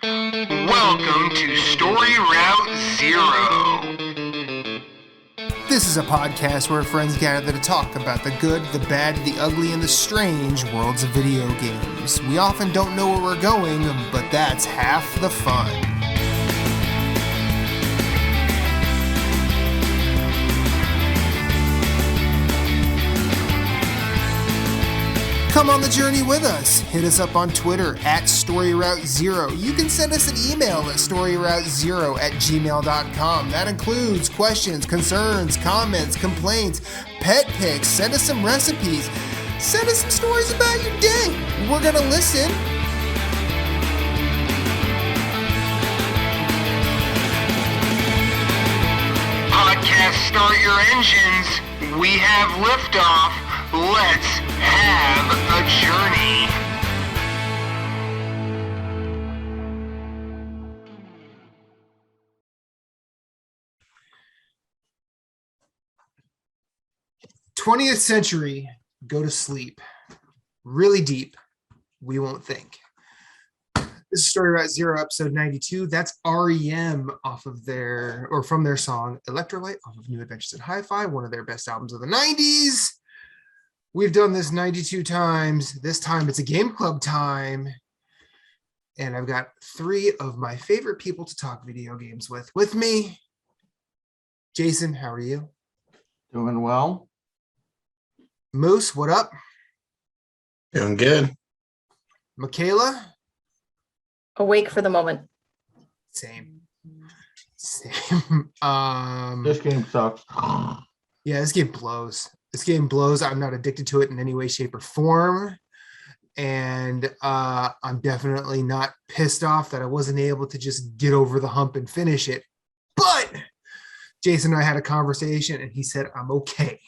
Welcome to Story Route Zero. This is a podcast where friends gather to talk about the good, the bad, the ugly, and the strange worlds of video games. We often don't know where we're going, but that's half the fun. Come on the journey with us. Hit us up on Twitter at StoryRoute0. You can send us an email at StoryRoute0@gmail.com. That includes questions, concerns, comments, complaints, pet pics. Send us some recipes. Send us some stories about your day. We're going to listen. Podcast, start your engines. We have liftoff. Let's have a journey. '20th century, go to sleep. Really deep. We won't think. This is Story Route Zero, episode 92. That's REM off of their, or from their song Electrolyte off of New Adventures in Hi-Fi, one of their best albums of the 90s. We've done this 92 times. This time it's a game club time. And I've got three of my favorite people to talk video games with me. Jason, how are you? Doing well. Moose, what up? Doing good. Michaela? Awake for the moment. Same. This game sucks. Yeah, this game blows. I'm not addicted to it in any way, shape, or form. And I'm definitely not pissed off that I wasn't able to just get over the hump and finish it. But Jason and I had a conversation and he said, I'm okay.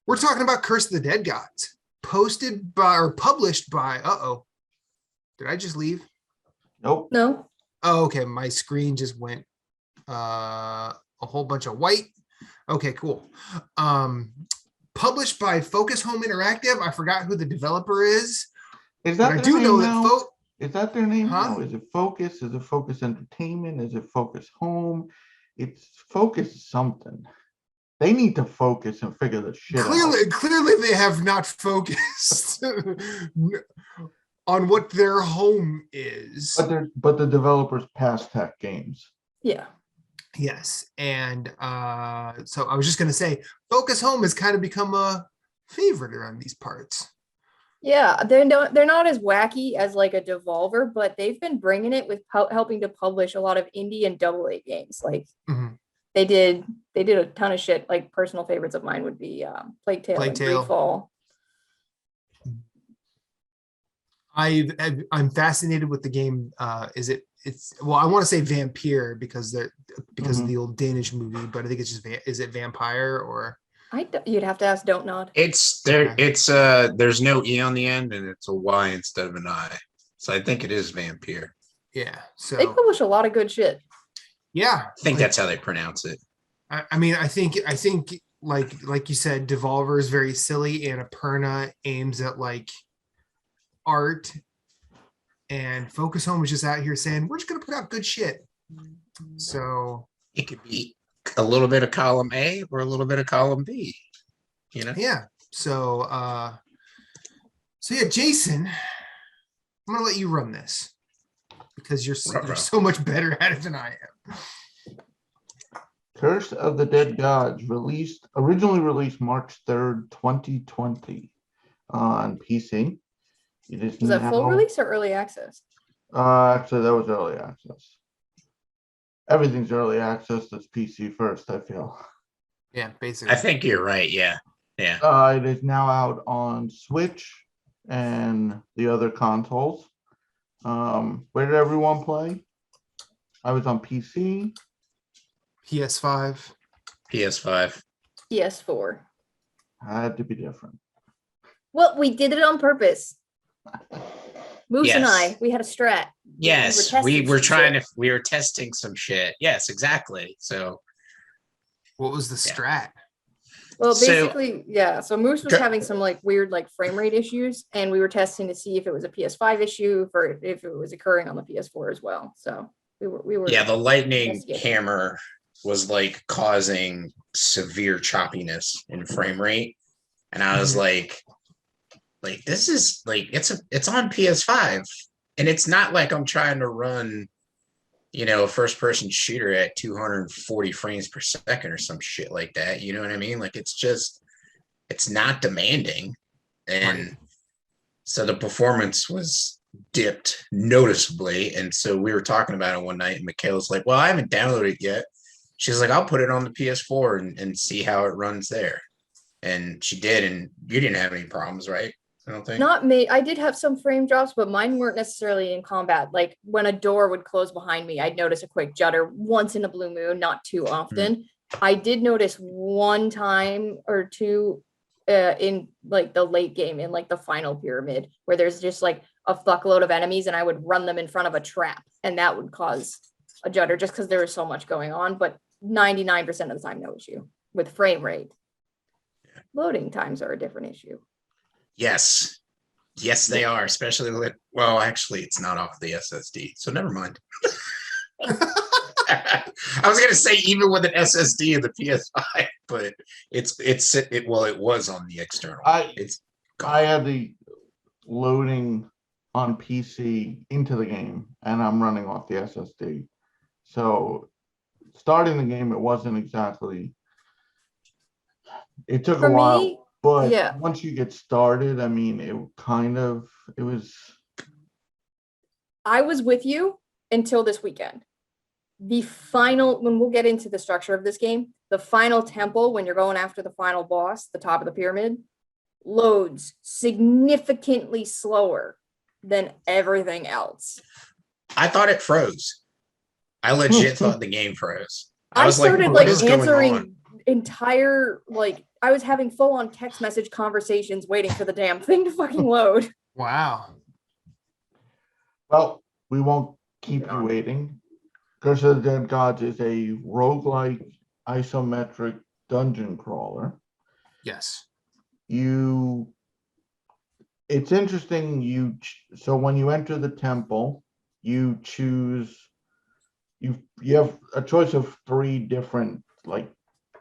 We're talking about Curse of the Dead Gods, published by, did I just leave? Nope. No. Oh, okay. My screen just went a whole bunch of white. Okay, cool. Published by Focus Home Interactive. I forgot who the developer is. Is that I do know that. Is that their name Huh? now? Is it Focus? Is it Focus Entertainment? Is it Focus Home? It's Focus something. They need to focus and figure this shit out. Clearly, they have not focused on what their home is. But the developers Passtech games. Yeah. Yes, and so I was just going to say, Focus Home has kind of become a favorite around these parts. Yeah, they're not as wacky as like a Devolver, but they've been bringing it with helping to publish a lot of indie and AA games. Like they did a ton of shit. Like personal favorites of mine would be Plague Tale and Freefall. I'm fascinated with the game. I want to say Vampire because of the old Danish movie, but I think it's just is it Vampire or? You'd have to ask Don't Nod. It's there. It's there's no E on the end, and it's a Y instead of an I. So I think it is Vampire. Yeah. So they publish a lot of good shit. Yeah, I think that's how they pronounce it. I mean, I think like you said, Devolver is very silly, and Annapurna aims at like art, and Focus Home is just out here saying we're just gonna put out good shit. So it could be a little bit of column A or a little bit of column B, you know? Yeah. So yeah, Jason, I'm gonna let you run this because you're so much better at it than I am. Curse of the Dead Gods originally released March 3rd, 2020 on PC. Was that full release or early access? Actually, that was early access. Everything's early access. That's PC first, I feel. Yeah, basically. I think you're right. Yeah. It is now out on Switch and the other consoles. Where did everyone play? I was on PC. PS5. PS4. Had to be different. Well, we did it on purpose. Moose and Yes. we had a strat. Yes, we were testing some shit. Yes, exactly. So What was the strat? Well, So- basically, yeah. So Moose was Okay. having some like weird like frame rate issues, and we were testing to see if it was a PS5 issue or if it was occurring on the PS4 as well. So we were Yeah, the lightning investigating. hammer was like causing severe choppiness in frame rate. And I was like this is like it's on PS5. And it's not like I'm trying to run, a first person shooter at 240 frames per second or some shit like that. You know what I mean? Like it's not demanding. And so the performance was dipped noticeably. And so we were talking about it one night, and Michaela's like, well, I haven't downloaded it yet. She's like, I'll put it on the PS4 and see how it runs there. And she did, and you didn't have any problems, right? I don't think. Not me. I did have some frame drops, but mine weren't necessarily in combat. Like when a door would close behind me, I'd notice a quick judder once in a blue moon, not too often. I did notice one time or two in like the late game, in like the final pyramid, where there's just like a fuckload of enemies and I would run them in front of a trap, and that would cause a judder just because there was so much going on. But 99% of the time, no issue with frame rate. Loading times are a different issue. Yes. Yes, they are, especially with, well, actually, it's not off the SSD, so never mind. I was gonna say even with an SSD in the PS5, but it was on the external. I gone. had the loading on PC into the game, and I'm running off the SSD. So starting the game, it wasn't exactly. It took For a while, me, but yeah. once you get started, I mean, it was. I was with you until this weekend. The final, when we'll get into the structure of this game, the final temple, when you're going after the final boss, the top of the pyramid, loads significantly slower than everything else. I thought it froze. I legit thought the game froze. I was like, started what like is going on? answering entire, like I was having full on text message conversations waiting for the damn thing to fucking load. Wow. Well, we won't keep you waiting. Curse of the Dead Gods is a roguelike isometric dungeon crawler. Yes. It's interesting. So when you enter the temple, you choose. You have a choice of 3 different like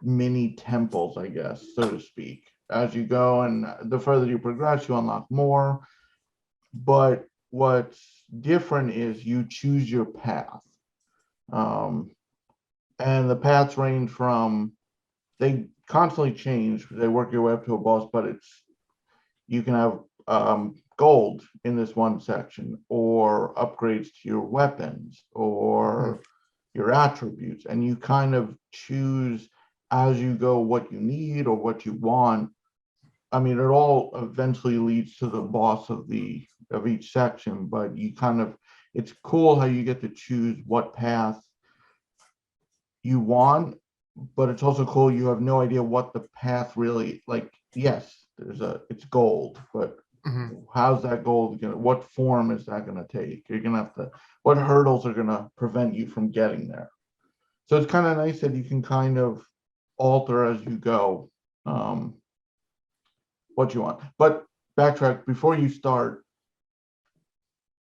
mini temples, I guess, so to speak. As you go, and the further you progress, you unlock more. But what's different is you choose your path. And the paths range from, they constantly change. They work your way up to a boss, but you can have gold in this one section, or upgrades to your weapons, or your attributes, and you kind of choose as you go what you need or what you want. I mean, it all eventually leads to the boss of each section, but it's cool how you get to choose what path you want, but it's also cool you have no idea what the path really, like, yes, it's gold, but how's that gold what form is that gonna take? You're gonna have to, what hurdles are gonna prevent you from getting there? So it's kind of nice that you can kind of alter as you go what you want. But backtrack, before you start,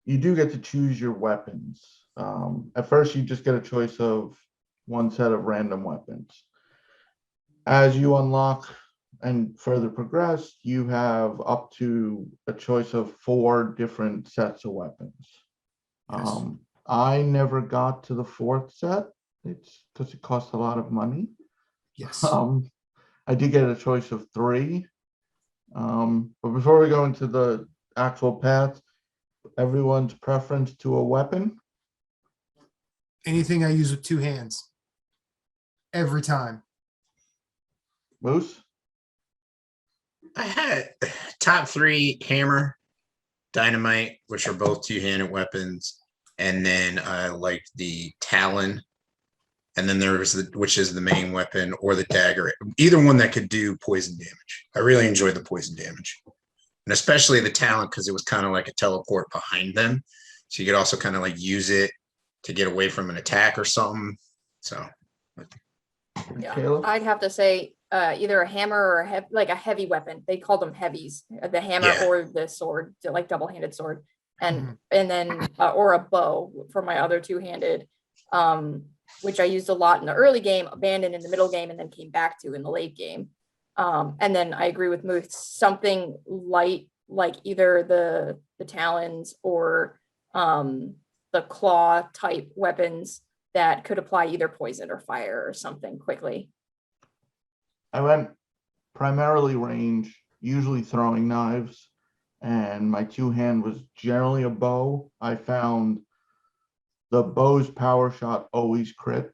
you do get to choose your weapons. At first, you just get a choice of one set of random weapons. As you unlock and further progress, you have up to a choice of 4 different sets of weapons. Yes. I never got to the 4th set. It's because it costs a lot of money. Yes. I did get a choice of 3. But before we go into the actual path, everyone's preference to a weapon? Anything I use with 2 hands. Every time. Moose? I had top 3 hammer, dynamite, which are both 2-handed weapons, and then I liked the talon, and then there was which is the main weapon, or the dagger. Either one that could do poison damage. I really enjoyed the poison damage, and especially the talon because it was kind of like a teleport behind them, so you could also kind of like use it to get away from an attack or something. So, Yeah, Caleb? I'd have to say either a hammer or like a heavy weapon. They called them heavies, the hammer Yeah. or the sword, like double-handed sword, and then or a bow for my other two-handed, which I used a lot in the early game, abandoned in the middle game, and then came back to in the late game. And then I agree with Moose, something light like either the talons or the claw type weapons that could apply either poison or fire or something quickly. I went primarily range, usually throwing knives, and my two-hand was generally a bow. I found the bow's power shot always crit.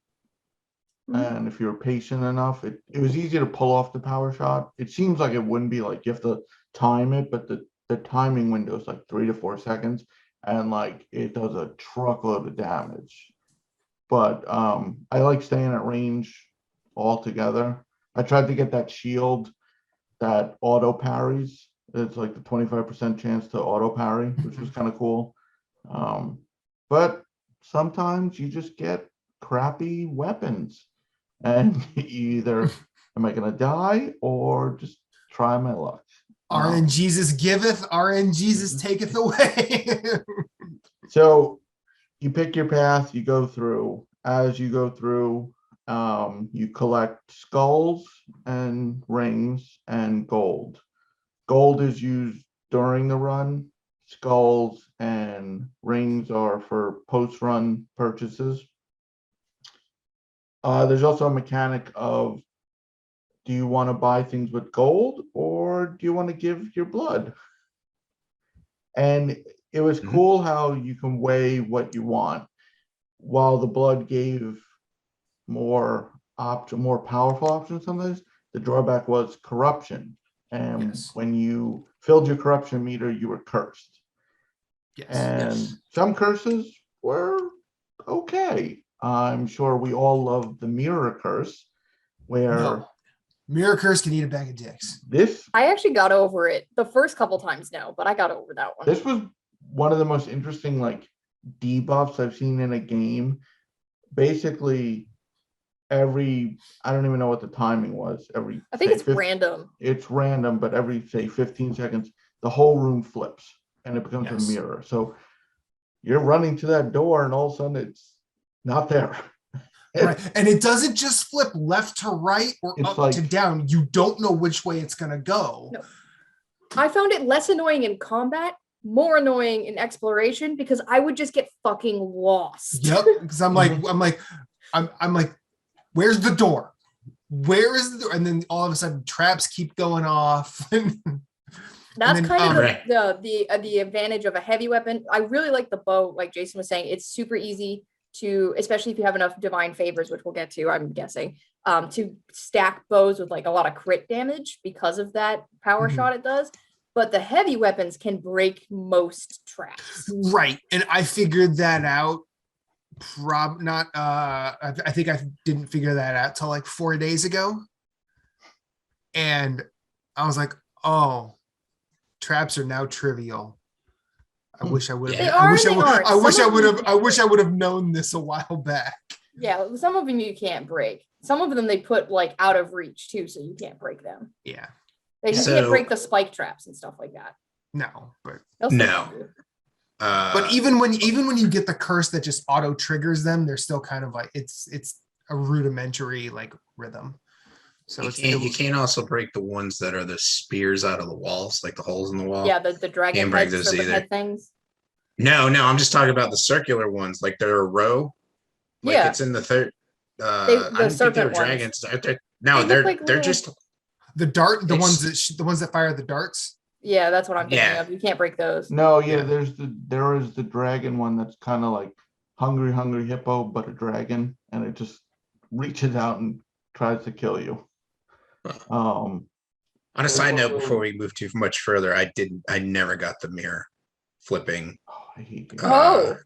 And if you're patient enough, it was easy to pull off the power shot. It seems like it wouldn't be, like you have to time it, but the timing window is like 3 to 4 seconds, and like it does a truckload of damage. But I like staying at range altogether. I tried to get that shield that auto parries. It's like the 25% chance to auto parry, which was kind of cool. But sometimes you just get crappy weapons, and you either am I gonna die or just try my luck. RNGesus giveth, RNGesus taketh away. So you pick your path, you go through. As you go through, you collect skulls and rings and gold. Gold is used during the run. Skulls and rings are for post-run purchases. There's also a mechanic of, do you want to buy things with gold or do you want to give your blood? And it was cool how you can weigh what you want. While the blood gave more powerful options sometimes, the drawback was corruption. And when you filled your corruption meter, you were cursed. And some curses were okay. I'm sure we all love the mirror curse, where mirror curse can eat a bag of dicks. I actually got over it the first couple times now, but I got over that one. This was one of the most interesting like debuffs I've seen in a game. Basically, I don't even know what the timing was. I think it's random. It's random, but every say 15 seconds, the whole room flips and it becomes a mirror. So you're running to that door, and all of a sudden it's not there. Right. And it doesn't just flip left to right or It's up like, to down. You don't know which way it's gonna go. No. I found it less annoying in combat, more annoying in exploration, because I would just get fucking lost. Yep. Because I'm like, where's the door? Where is the door? And then all of a sudden traps keep going off. That's kind of the advantage of a heavy weapon. I really like the bow, like Jason was saying. It's super easy to, especially if you have enough divine favors, which we'll get to, I'm guessing, to stack bows with like a lot of crit damage because of that power shot it does. But the heavy weapons can break most traps. Right. And I figured that out. I think I didn't figure that out till like 4 days ago. And I was like, oh, traps are now trivial. I wish I would have. I wish I would have known this a while back. Yeah, some of them you can't break. Some of them they put like out of reach too, so you can't break them. Yeah. Like, you can't break the spike traps and stuff like that. No, but but even when you get the curse that just auto triggers them, they're still kind of like it's a rudimentary like rhythm. So you can't also break the ones that are the spears out of the walls, like the holes in the wall. Yeah, the dragon head things. No, I'm just talking about the circular ones, like they're a row. Like it's in the third. I don't think they're dragons. They're just the ones that fire the darts. Yeah, that's what I'm thinking of. You can't break those. No, there is the dragon one that's kind of like hungry hippo, but a dragon, and it just reaches out and tries to kill you. On a side note, before we move too much further, I never got the mirror flipping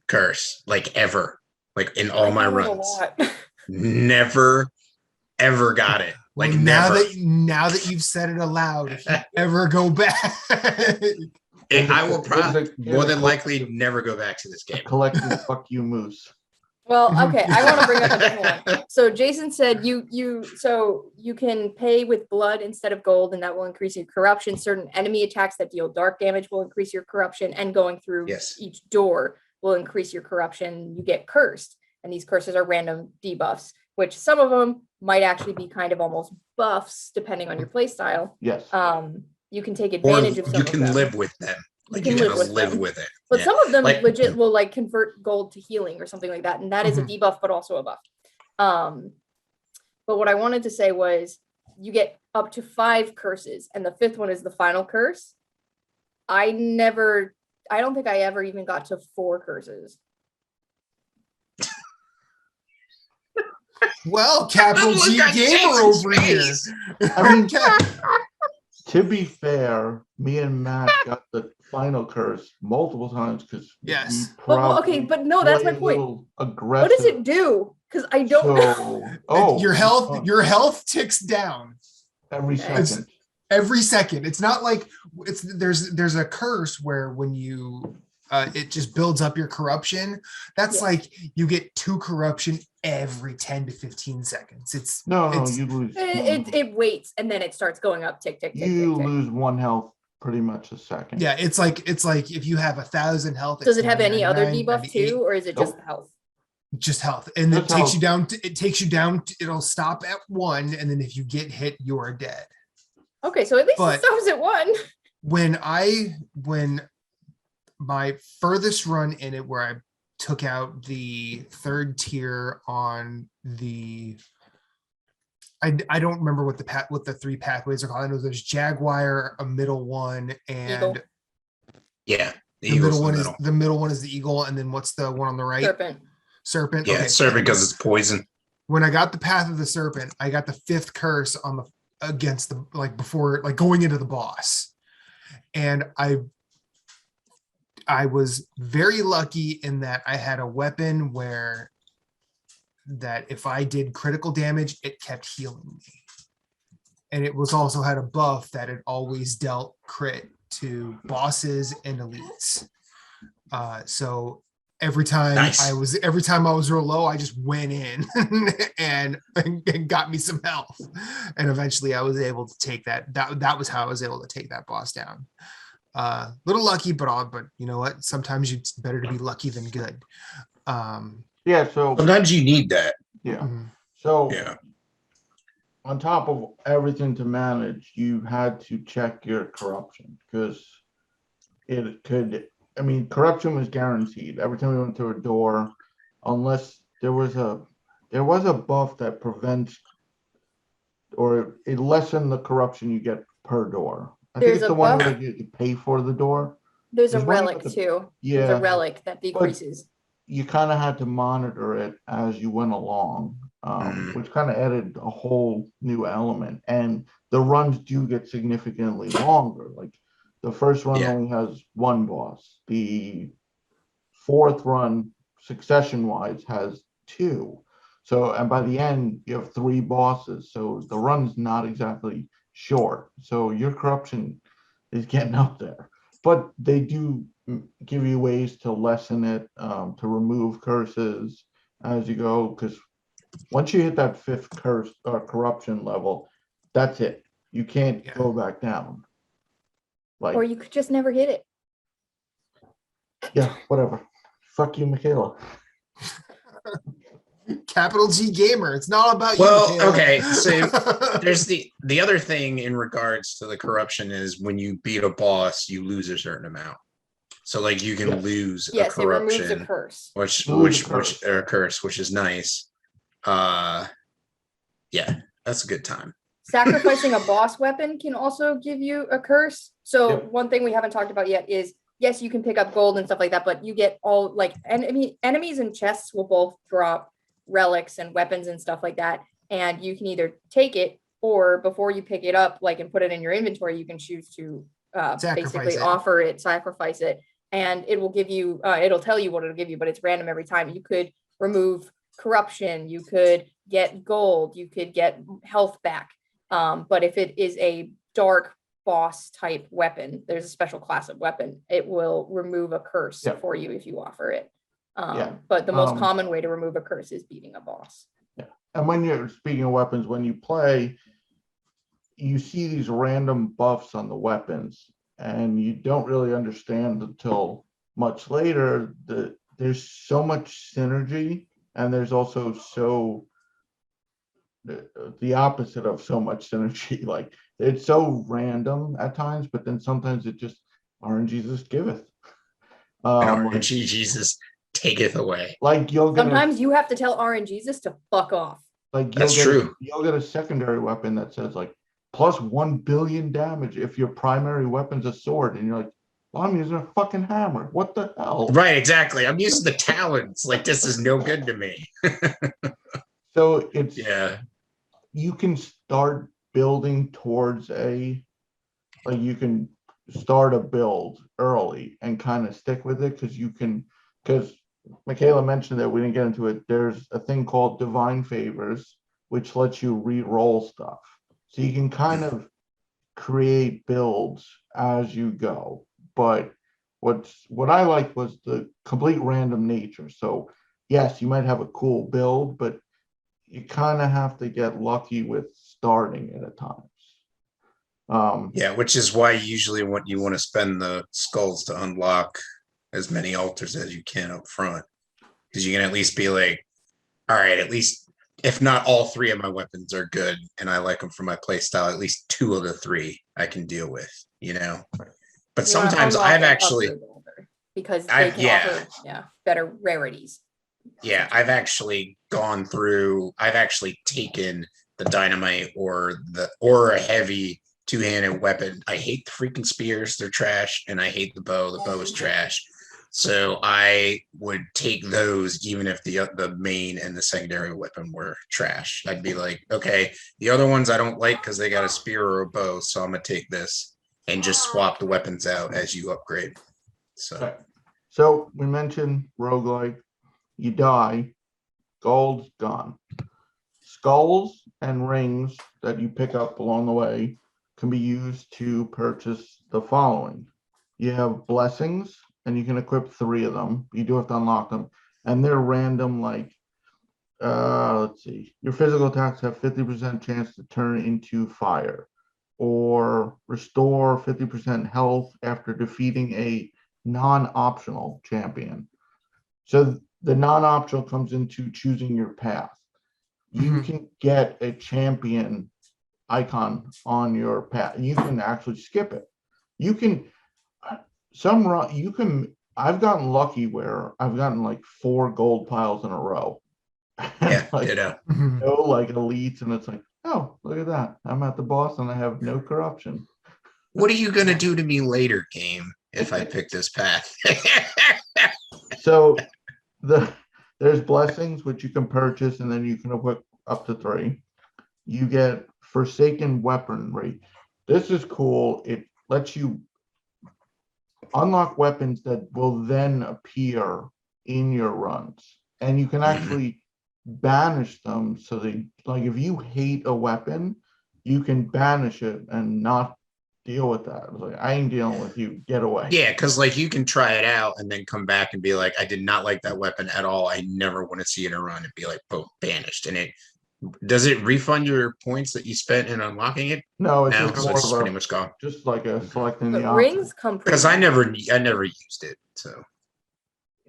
curse, like ever, like in all my runs. Never ever got it. Like now that you've said it aloud, if you ever go back, I will probably more than likely never go back to this game. Collective fuck you moose. Well, okay, I want to bring up a different one. So Jason said you can pay with blood instead of gold, and that will increase your corruption. Certain enemy attacks that deal dark damage will increase your corruption, and going through each door will increase your corruption. You get cursed, and these curses are random debuffs, which some of them might actually be kind of almost buffs depending on your play style. Yes. You can take Or advantage of some you of can them. live with them. Like You you can can live live with with it. But Yeah. some of them Like- legit will like convert gold to healing or something like that. And that is a debuff, but also a buff. But what I wanted to say was you get up to 5 curses, and the 5th one is the final curse. I don't think I ever even got to 4 curses. Well, capital G Look at gamer Jason's over here. face. I mean, to be fair, me and Matt got the final curse multiple times because Yes. But no, that's my point. Aggressive. What does it do? Because I don't know. Your health ticks down every second. every second. It's not like there's a curse where when you it just builds up your corruption. That's like you get 2 corruption every 10 to 15 seconds. You lose. It waits and then it starts going up. Tick tick tick. You tick, tick. lose 1 health pretty much a second. Yeah, it's like if you have 1,000 health. Does it have any other 99, debuff too, or is it just health? Just health, and then it Just takes health. you down. It takes you down. It'll stop at 1, and then if you get hit, you're dead. Okay, so at least But- it stops at 1. When my furthest run in it, where I took out the 3rd tier on the, I don't remember what the 3 pathways are called. I know there's Jaguar, a middle one, and Eagle. Yeah. the middle one is the eagle, and then what's the one on the right? Serpent. Yeah, Okay. it's serpent because it's poison. When I got the path of the serpent, I got the 5th curse on against the before going into the boss, and I was very lucky in that I had a weapon that if I did critical damage, it kept healing me, and it was also had a buff that it always dealt crit to bosses and elites. So every time I was real low, I just went in and got me some health, and eventually I was able to take that. That was how I was able to take that boss down. Little lucky, but you know what? Sometimes it's better to be lucky than good. So Sometimes you need that. Yeah. Mhm. So Yeah. on top of everything to manage, you had to check your corruption because it could. I mean, corruption was guaranteed every time we went through a door, unless there was a buff that prevents or it lessens the corruption you get per door. I think There's it's a the one buff. where you pay for the door. There's a There's one relic with the- too. Yeah, There's a relic that decreases. you kind of had to monitor it as you went along, which kind of added a whole new element. And the runs do get significantly longer. Like the first run only has 1 boss. The 4th run, succession-wise, has 2. So, and by the end, you have 3 bosses. So the run's not exactly short. So your corruption is getting up there. But they do give you ways to lessen it, to remove curses as you go. Because once you hit that 5th curse or corruption level, that's it. You can't go back down. Or you could just never hit it. Yeah, whatever. Fuck you, Michaela. Capital G gamer. It's not about you. Well, Michaela. okay. So there's the other thing in regards to the corruption is when you beat a boss, you lose a certain amount. So like you can lose a Yes, it removes corruption, a curse. which is nice. Yeah, that's a good time. Sacrificing a boss weapon can also give you a curse. So one thing we haven't talked about yet is, yes, you can pick up gold and stuff like that, but you get all enemies and chests will both drop relics and weapons and stuff like that. And you can either take it, or before you pick it up, and put it in your inventory, you can choose to basically offer it, sacrifice it, and it will give you, it'll tell you what it'll give you, but it's random every time. You could remove corruption, you could get gold, you could get health back. But if it is a dark boss type weapon, there's a special class of weapon, it will remove a curse for you if you offer it. But the most common way to remove a curse is beating a boss. Yeah. And when you're speaking of weapons, when you play, you see these random buffs on the weapons, and you don't really understand until much later that there's so much synergy, and there's also the opposite of so much synergy. Like, it's so random at times, but then sometimes it just RNG just giveth. RNG Jesus taketh away. Like, Sometimes you have to tell RNGesus to fuck off. Like, That's true. You'll get a secondary weapon that says like plus 1 billion damage if your primary weapon's a sword, and you're like, well, I'm using a fucking hammer. What the hell? Right, exactly. I'm using the talons. Like, this is no good to me. So it's you can start building towards you can start a build early and kind of stick with it, because Michaela mentioned that we didn't get into it. There's a thing called divine favors, which lets you re-roll stuff. So you can kind of create builds as you go. But what I liked was the complete random nature. So yes, you might have a cool build, but you kind of have to get lucky with starting it at times. Which is why usually what you want to spend the skulls to unlock as many altars as you can up front, because you can at least be like, all right, at least if not all 3 of my weapons are good and I like them for my play style, at least 2 of the 3 I can deal with, But sometimes I've actually because they can offer better rarities. Yeah, I've actually taken the dynamite or a heavy 2-handed weapon. I hate the freaking spears, they're trash, and I hate the bow. The bow is trash. So I would take those even if the main and the secondary weapon were trash. I'd be like, okay, the other ones I don't like because they got a spear or a bow, so I'm gonna take this and just swap the weapons out as you upgrade. So we mentioned roguelike. You die, gold's gone. Skulls and rings that you pick up along the way can be used to purchase the following. You have blessings, and you can equip 3 of them. You do have to unlock them, and they're random. Like, let's see, your physical attacks have 50% chance to turn into fire, or restore 50% health after defeating a non-optional champion. So the non-optional comes into choosing your path. You can get a champion icon on your path. You can actually skip it. You can I've gotten lucky where I've gotten like 4 gold piles in a row. Yeah, like, Mhm. Elites, and it's like, oh, look at that. I'm at the boss and I have no corruption. What are you gonna do to me later, game, if I pick this path? So there's blessings which you can purchase, and then you can equip up to 3. You get Forsaken weaponry. This is cool. It lets you unlock weapons that will then appear in your runs, and you can actually banish them. So they, like, if you hate a weapon, you can banish it and not deal with that. It's like, I ain't dealing with you. Get away. Yeah, because like you can try it out and then come back and be like, I did not like that weapon at all. I never want to see it in a run, and be like, boom, banished. And does it refund your points that you spent in unlocking it? No, it's No, just so more it's of pretty much gone. just like a selecting But the rings come Because I never used it. So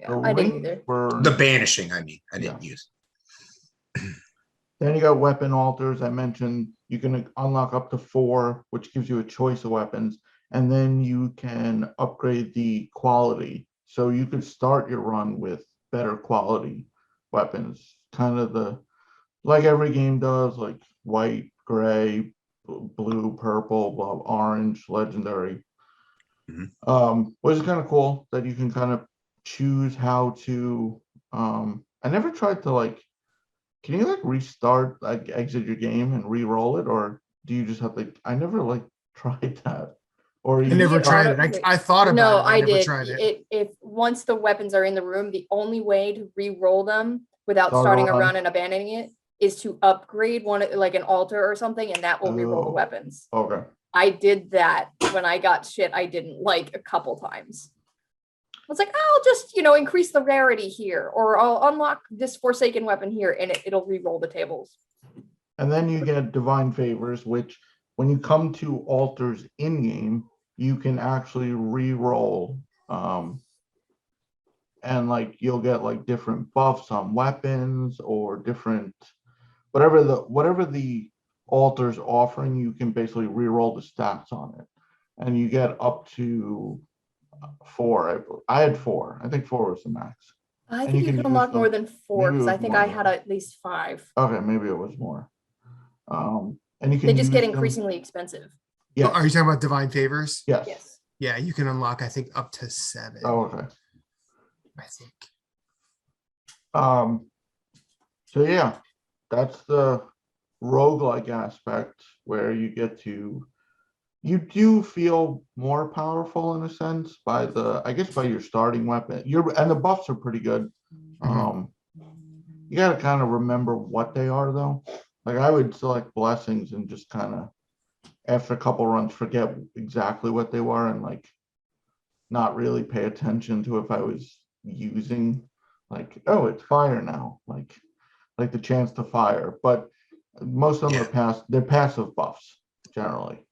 I didn't either. the banishing, I didn't use. Then you got weapon altars. I mentioned you can unlock up to 4, which gives you a choice of weapons, and then you can upgrade the quality. So you could start your run with better quality weapons, kind of like every game does, like white, gray, blue, purple, blah, orange, legendary. Which is kind of cool that you can kind of choose how to. I never tried to like. Can you like restart, like exit your game and re-roll it, or do you just have to? I never like tried that. Or I never tried it. I thought about it. I never did. Tried it. If once the weapons are in the room, the only way to re-roll them without Start starting a on. run and abandoning it is to upgrade one, like an altar or something, and that will re-roll the weapons. Okay. I did that when I got shit I didn't like a couple times. was like, I'll just, increase the rarity here, or I'll unlock this Forsaken weapon here, and it'll re-roll the tables. And then you get divine favors, which when you come to altars in game, you can actually re-roll. And like you'll get like different buffs on weapons or different whatever the altar's offering, you can basically re-roll the stats on it. And you get up to 4. I had 4. I think 4 was the max. I And think you you can can unlock use more them- than 4, maybe it because I was think more I than had that. at least 5. Okay, maybe it was more. And you can They just get use them- increasingly expensive. Yes. Are you talking about divine favors? Yes. Yes. Yeah, you can unlock, I think, up to 7. Oh, okay. I think. So yeah, that's the roguelike aspect where you do feel more powerful in a sense by your starting weapon. And the buffs are pretty good. Mhm. You gotta kind of remember what they are though. Like I would select blessings and just kind of after a couple runs forget exactly what they were and like not really pay attention to if I was using like, oh, it's fire now, like the chance to fire. But most of them they're passive buffs generally.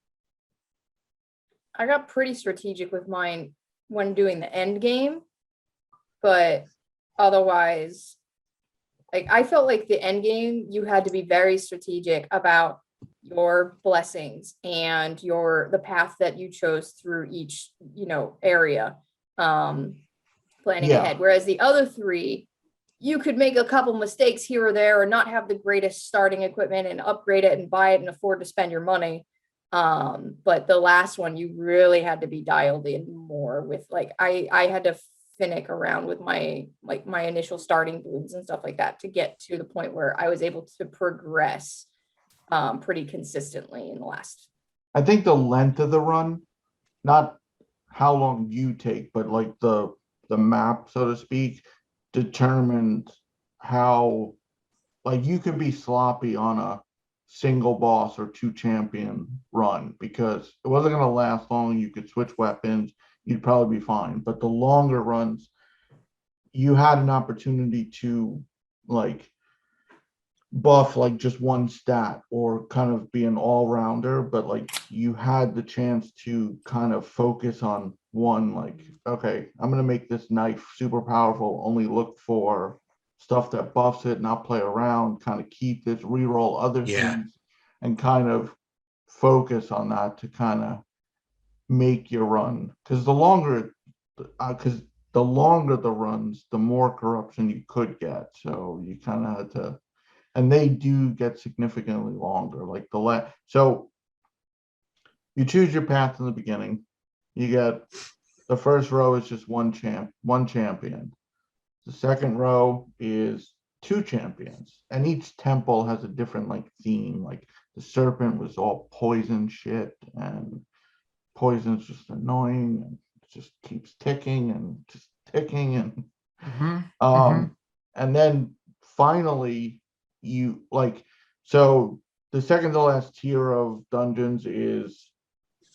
I got pretty strategic with mine when doing the end game, but otherwise, like I felt like the end game, you had to be very strategic about your blessings and the path that you chose through each, area, planning Yeah. ahead. Whereas the other 3, you could make a couple mistakes here or there, or not have the greatest starting equipment and upgrade it and buy it and afford to spend your money. But the last one, you really had to be dialed in more with like, I had to finick around with my initial starting blooms and stuff like that to get to the point where I was able to progress pretty consistently in the last. I think the length of the run, not how long you take, but like the map, so to speak, determined how like you could be sloppy on a single boss or 2 champion run because it wasn't going to last long. You could switch weapons, you'd probably be fine. But the longer runs, you had an opportunity to like buff like just one stat or kind of be an all-rounder, but like you had the chance to kind of focus on one, like, okay, I'm going to make this knife super powerful, only look for stuff that buffs it, not play around, kind of keep this, reroll other things, and kind of focus on that to kind of make your run. Because the longer the runs, the more corruption you could get. So you kind of had to, and they do get significantly longer. Like so you choose your path in the beginning. You get the first row is just one champion. The second row is 2 champions, and each temple has a different like theme. Like the serpent was all poison shit, and poison's just annoying and it just keeps ticking and just ticking and and then finally you like, so the second to last tier of dungeons is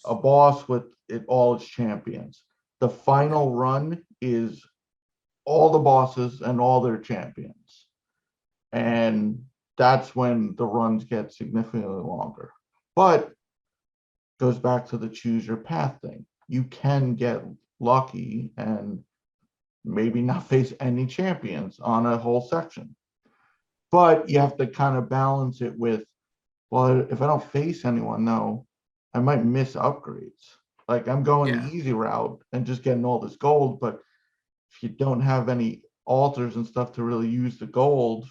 a boss with all its champions. The final run is all the bosses and all their champions, and that's when the runs get significantly longer. But goes back to the choose your path thing. You can get lucky and maybe not face any champions on a whole section, but you have to kind of balance it with, well, if I don't face anyone though, I might miss upgrades. Like I'm going the easy route and just getting all this gold, but if you don't have any altars and stuff to really use the gold,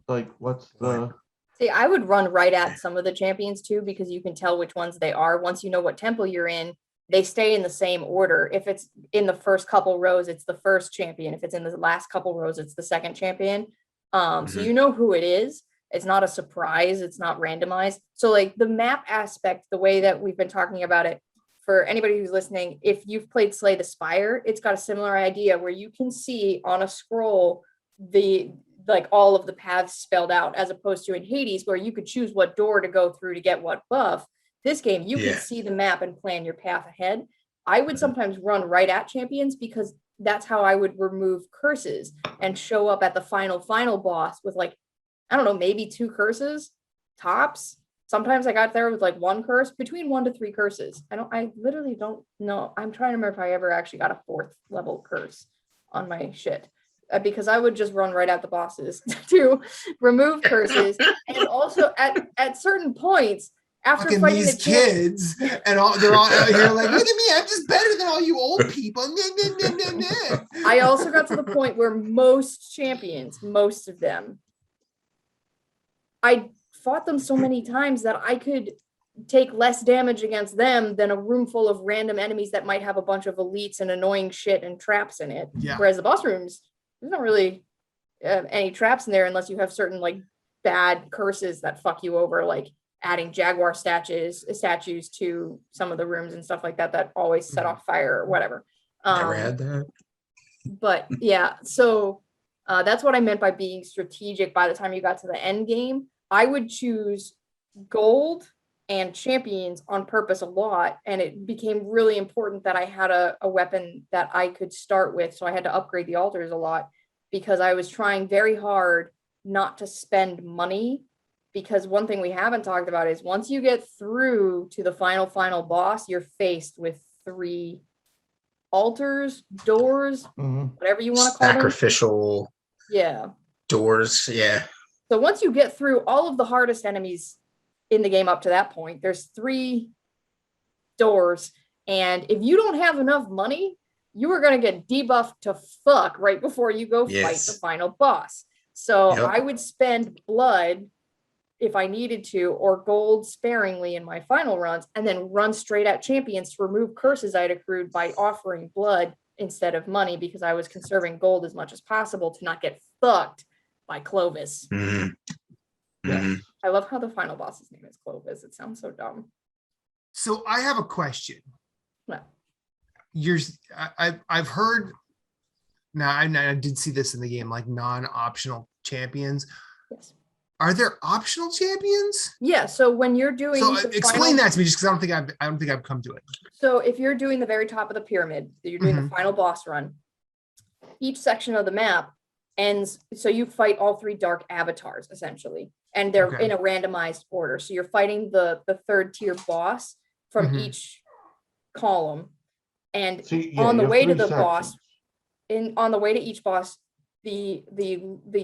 like what's the... See, I would run right at some of the champions too, because you can tell which ones they are. Once you know what temple you're in, they stay in the same order. If it's in the first couple rows, it's the first champion. If it's in the last couple rows, it's the second champion. So you know who it is. It's not a surprise. It's not randomized. So like the map aspect, the way that we've been talking about it, for anybody who's listening, if you've played Slay the Spire, it's got a similar idea where you can see on a scroll like all of the paths spelled out, as opposed to in Hades where you could choose what door to go through to get what buff. This game, you can see the map and plan your path ahead. I would sometimes run right at champions because that's how I would remove curses and show up at the final boss with like, I don't know, maybe 2 curses tops. Sometimes I got there with like 1 curse, between 1 to 3 curses. I literally don't know. I'm trying to remember if I ever actually got a 4th level curse on my shit. Because I would just run right at the bosses to remove curses. And also at certain points, after Fucking fighting these the champ, kids, and they're all out here like, look at me, I'm just better than all you old people. Nah, nah, nah, nah, nah. I also got to the point where most champions, most of them, I fought them so many times that I could take less damage against them than a room full of random enemies that might have a bunch of elites and annoying shit and traps in it. Yeah. Whereas the boss rooms, there's not really any traps in there unless you have certain like bad curses that fuck you over, like adding jaguar statues to some of the rooms and stuff like that that always set off fire or whatever. Never had that. But yeah, so that's what I meant by being strategic. By the time you got to the end game, I would choose gold and champions on purpose a lot, and it became really important that I had a weapon that I could start with, so I had to upgrade the altars a lot because I was trying very hard not to spend money, because one thing we haven't talked about is once you get through to the final boss, you're faced with 3 altars, doors, whatever you want to call them. Sacrificial doors. Yeah. So once you get through all of the hardest enemies in the game up to that point, there's 3 doors. And if you don't have enough money, you are going to get debuffed to fuck right before you go fight the final boss. So I would spend blood if I needed to, or gold sparingly in my final runs, and then run straight at champions to remove curses I'd accrued by offering blood instead of money, because I was conserving gold as much as possible to not get fucked by Clovis. I love how the final boss's name is Clovis. It sounds so dumb. So I have a question. What? I've heard, now I did see this in the game, like non-optional champions. Yes. Are there optional champions? Yeah. So when you're doing, so explain that to me, just because I don't think I've come to it. So if you're doing the very top of the pyramid, you're doing the final boss run. Each section of the map ends. So you fight all 3 dark avatars essentially, and they're in a randomized order. So you're fighting the 3rd tier boss from each column, and on the way to the boss, on the way to each boss, the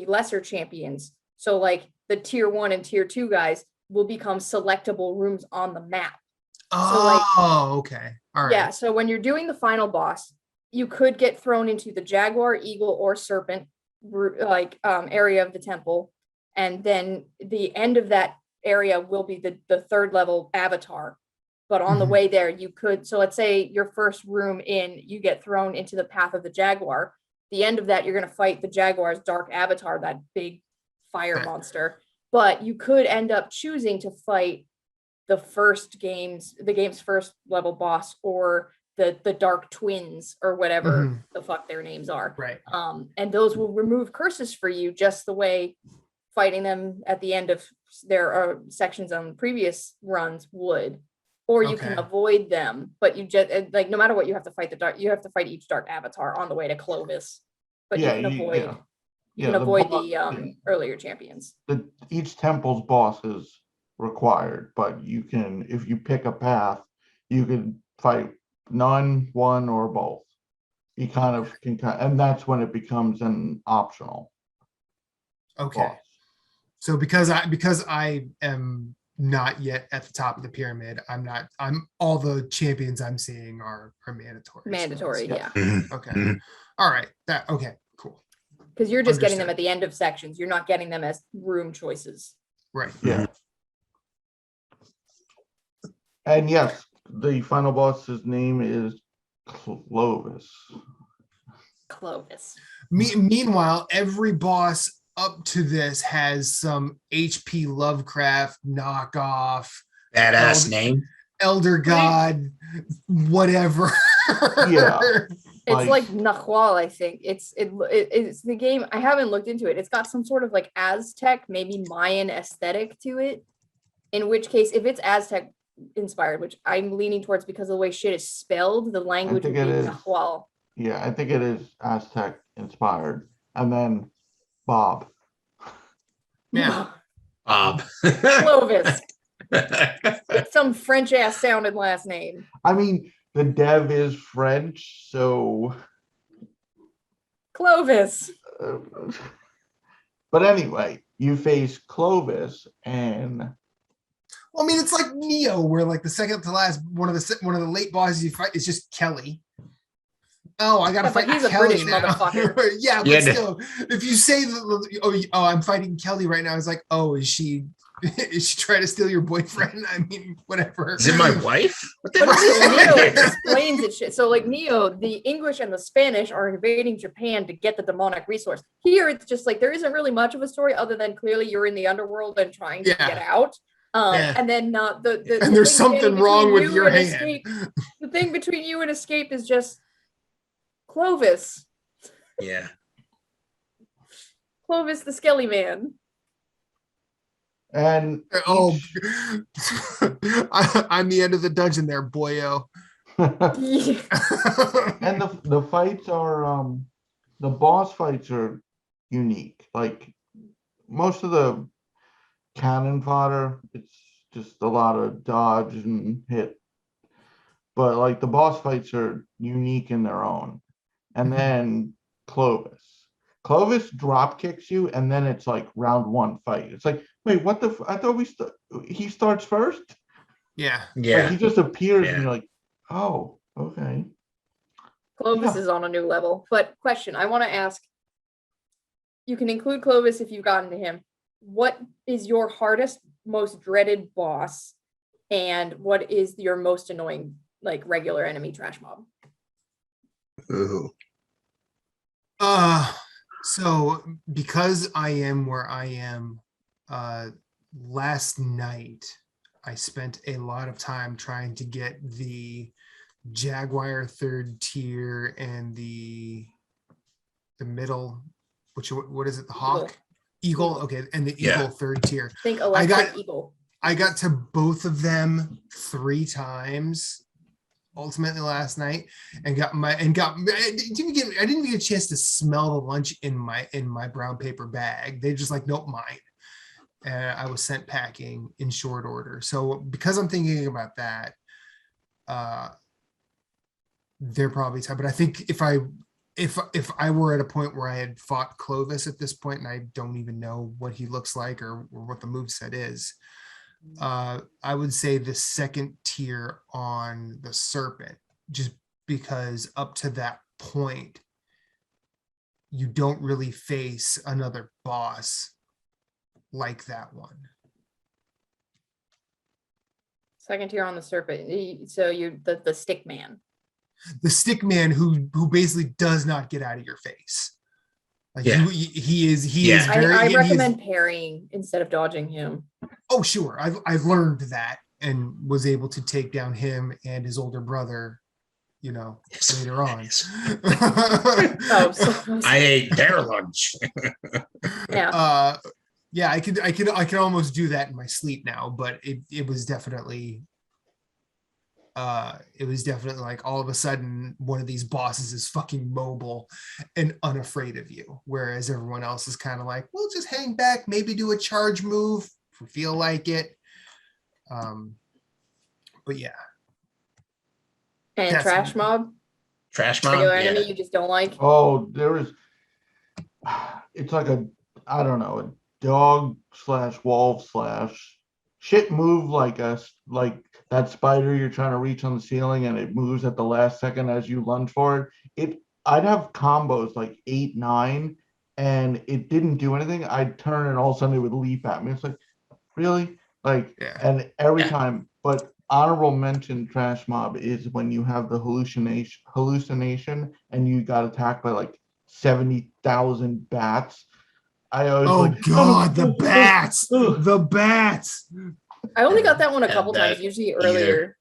lesser champions. So like the tier 1 and tier 2 guys will become selectable rooms on the map. Okay. All right. Yeah. So when you're doing the final boss, you could get thrown into the jaguar, eagle, or serpent area of the temple. And then the end of that area will be the 3rd level avatar. But on the way there, you could, so let's say your first room in, you get thrown into the path of the jaguar. The end of that, you're going to fight the jaguar's dark avatar, that big fire monster. But you could end up choosing to fight the game's first level boss, or the dark twins, or whatever the fuck their names are. Right. And those will remove curses for you, just the way fighting them at the end of their sections on previous runs would. Or you can avoid them, but you just like, no matter what, you have to fight you have to fight each dark avatar on the way to Clovis. But you can avoid the earlier champions. Each temple's boss is required, but you can, if you pick a path, you can fight none, one, or both. You kind of can, and that's when it becomes an optional. Okay. Boss. So because I am not yet at the top of the pyramid, I'm all the champions I'm seeing are mandatory. Mandatory, yeah. Okay. All right. Okay, cool. Because you're just getting them at the end of sections. You're not getting them as room choices. Right. Yeah. And yes, the final boss's name is Clovis. Clovis. Meanwhile, every boss up to this has some HP Lovecraft knockoff badass name, Elder God, whatever. Yeah. It's like Nahual, I think. It's the game. I haven't looked into it. It's got some sort of like Aztec, maybe Mayan aesthetic to it. In which case, if it's Aztec inspired, which I'm leaning towards because of the way shit is spelled, the language would be Nahual. Yeah, I think it is Aztec inspired. And then Bob. Yeah. Bob. Clovis. It's some French ass sounding last name. I mean, the dev is French, so. Clovis. But anyway, you face Clovis, and Well, I mean, it's like Neo, where like the second to last one of the late bosses you fight is just Kelly. Oh, I gotta Yeah, but fight he's a Kelly British now. motherfucker. Yeah, but Yeah, still, if you say I'm fighting Kelly right now, it's like, oh, is she trying to steal your boyfriend? I mean, whatever. Is it my wife? What the But at least Neo hell? explains it shit. So like Neo, the English and the Spanish are invading Japan to get the demonic resource. Here it's just like there isn't really much of a story other than clearly you're in the underworld and trying to Yeah. get out. Yeah. And then the And there's thing something standing wrong between with you your and hand. Escape, the thing between you and Escape is just Clovis. Yeah. Clovis the Skelly Man. and Oh, I'm the end of the dungeon there, boyo. and the fights are the boss fights are unique. Like most of the cannon fodder, it's just a lot of dodge and hit. But like the boss fights are unique in their own. And then Clovis. Clovis drop kicks you, and then it's like round one fight. It's like, wait, what the? I thought he starts first. Yeah. Yeah. Like he just appears, Yeah. and you're like, oh, okay. Clovis Yeah. is on a new level. But question, I want to ask, you can include Clovis if you've gotten to him. What is your hardest, most dreaded boss? And what is your most annoying, like regular enemy trash mob? Ooh. So because I am where I am, last night I spent a lot of time trying to get the Jaguar third tier and the middle, what is it? The Hawk? Eagle. Okay, and the Yeah. Eagle third tier. Think Electric Eagle. I got to both of them 3 times ultimately last night, and I didn't even get a chance to smell the lunch in my brown paper bag. They just like, nope, mine. And I was sent packing in short order. So because I'm thinking about that, they're probably tough. But I think if I were at a point where I had fought Clovis at this point, and I don't even know what he looks like or what the moveset is, I would say the second tier on the Serpent, just because up to that point, you don't really face another boss like that one. Second tier on the Serpent. So you're the stick man. The stick man who basically does not get out of your face. Like Yeah. he is Yeah. very. I he is- recommend parrying instead of dodging him. Oh, sure. I've learned that and was able to take down him and his older brother, later on. Oh, so I ate their lunch. yeah. Yeah, I can almost do that in my sleep now, but it was definitely like all of a sudden one of these bosses is fucking mobile and unafraid of you, whereas everyone else is kind of like, we'll just hang back, maybe do a charge move if we feel like it. But yeah. And That's- trash mob, Trash mom. regular Yeah. enemy you just don't like. Oh, it's like I don't know, a dog / wolf / shit move like that spider you're trying to reach on the ceiling and it moves at the last second as you lunge for it. I'd have combos like 8, 9, and it didn't do anything. I'd turn and all of a sudden it would leap at me. It's like, really? Like, Yeah. and every Yeah. time, but honorable mention trash mob is when you have the hallucination and you got attacked by like 70,000 bats. I always Oh like, God, the bats, the bats. I only got that one a Had couple that times, usually either. earlier.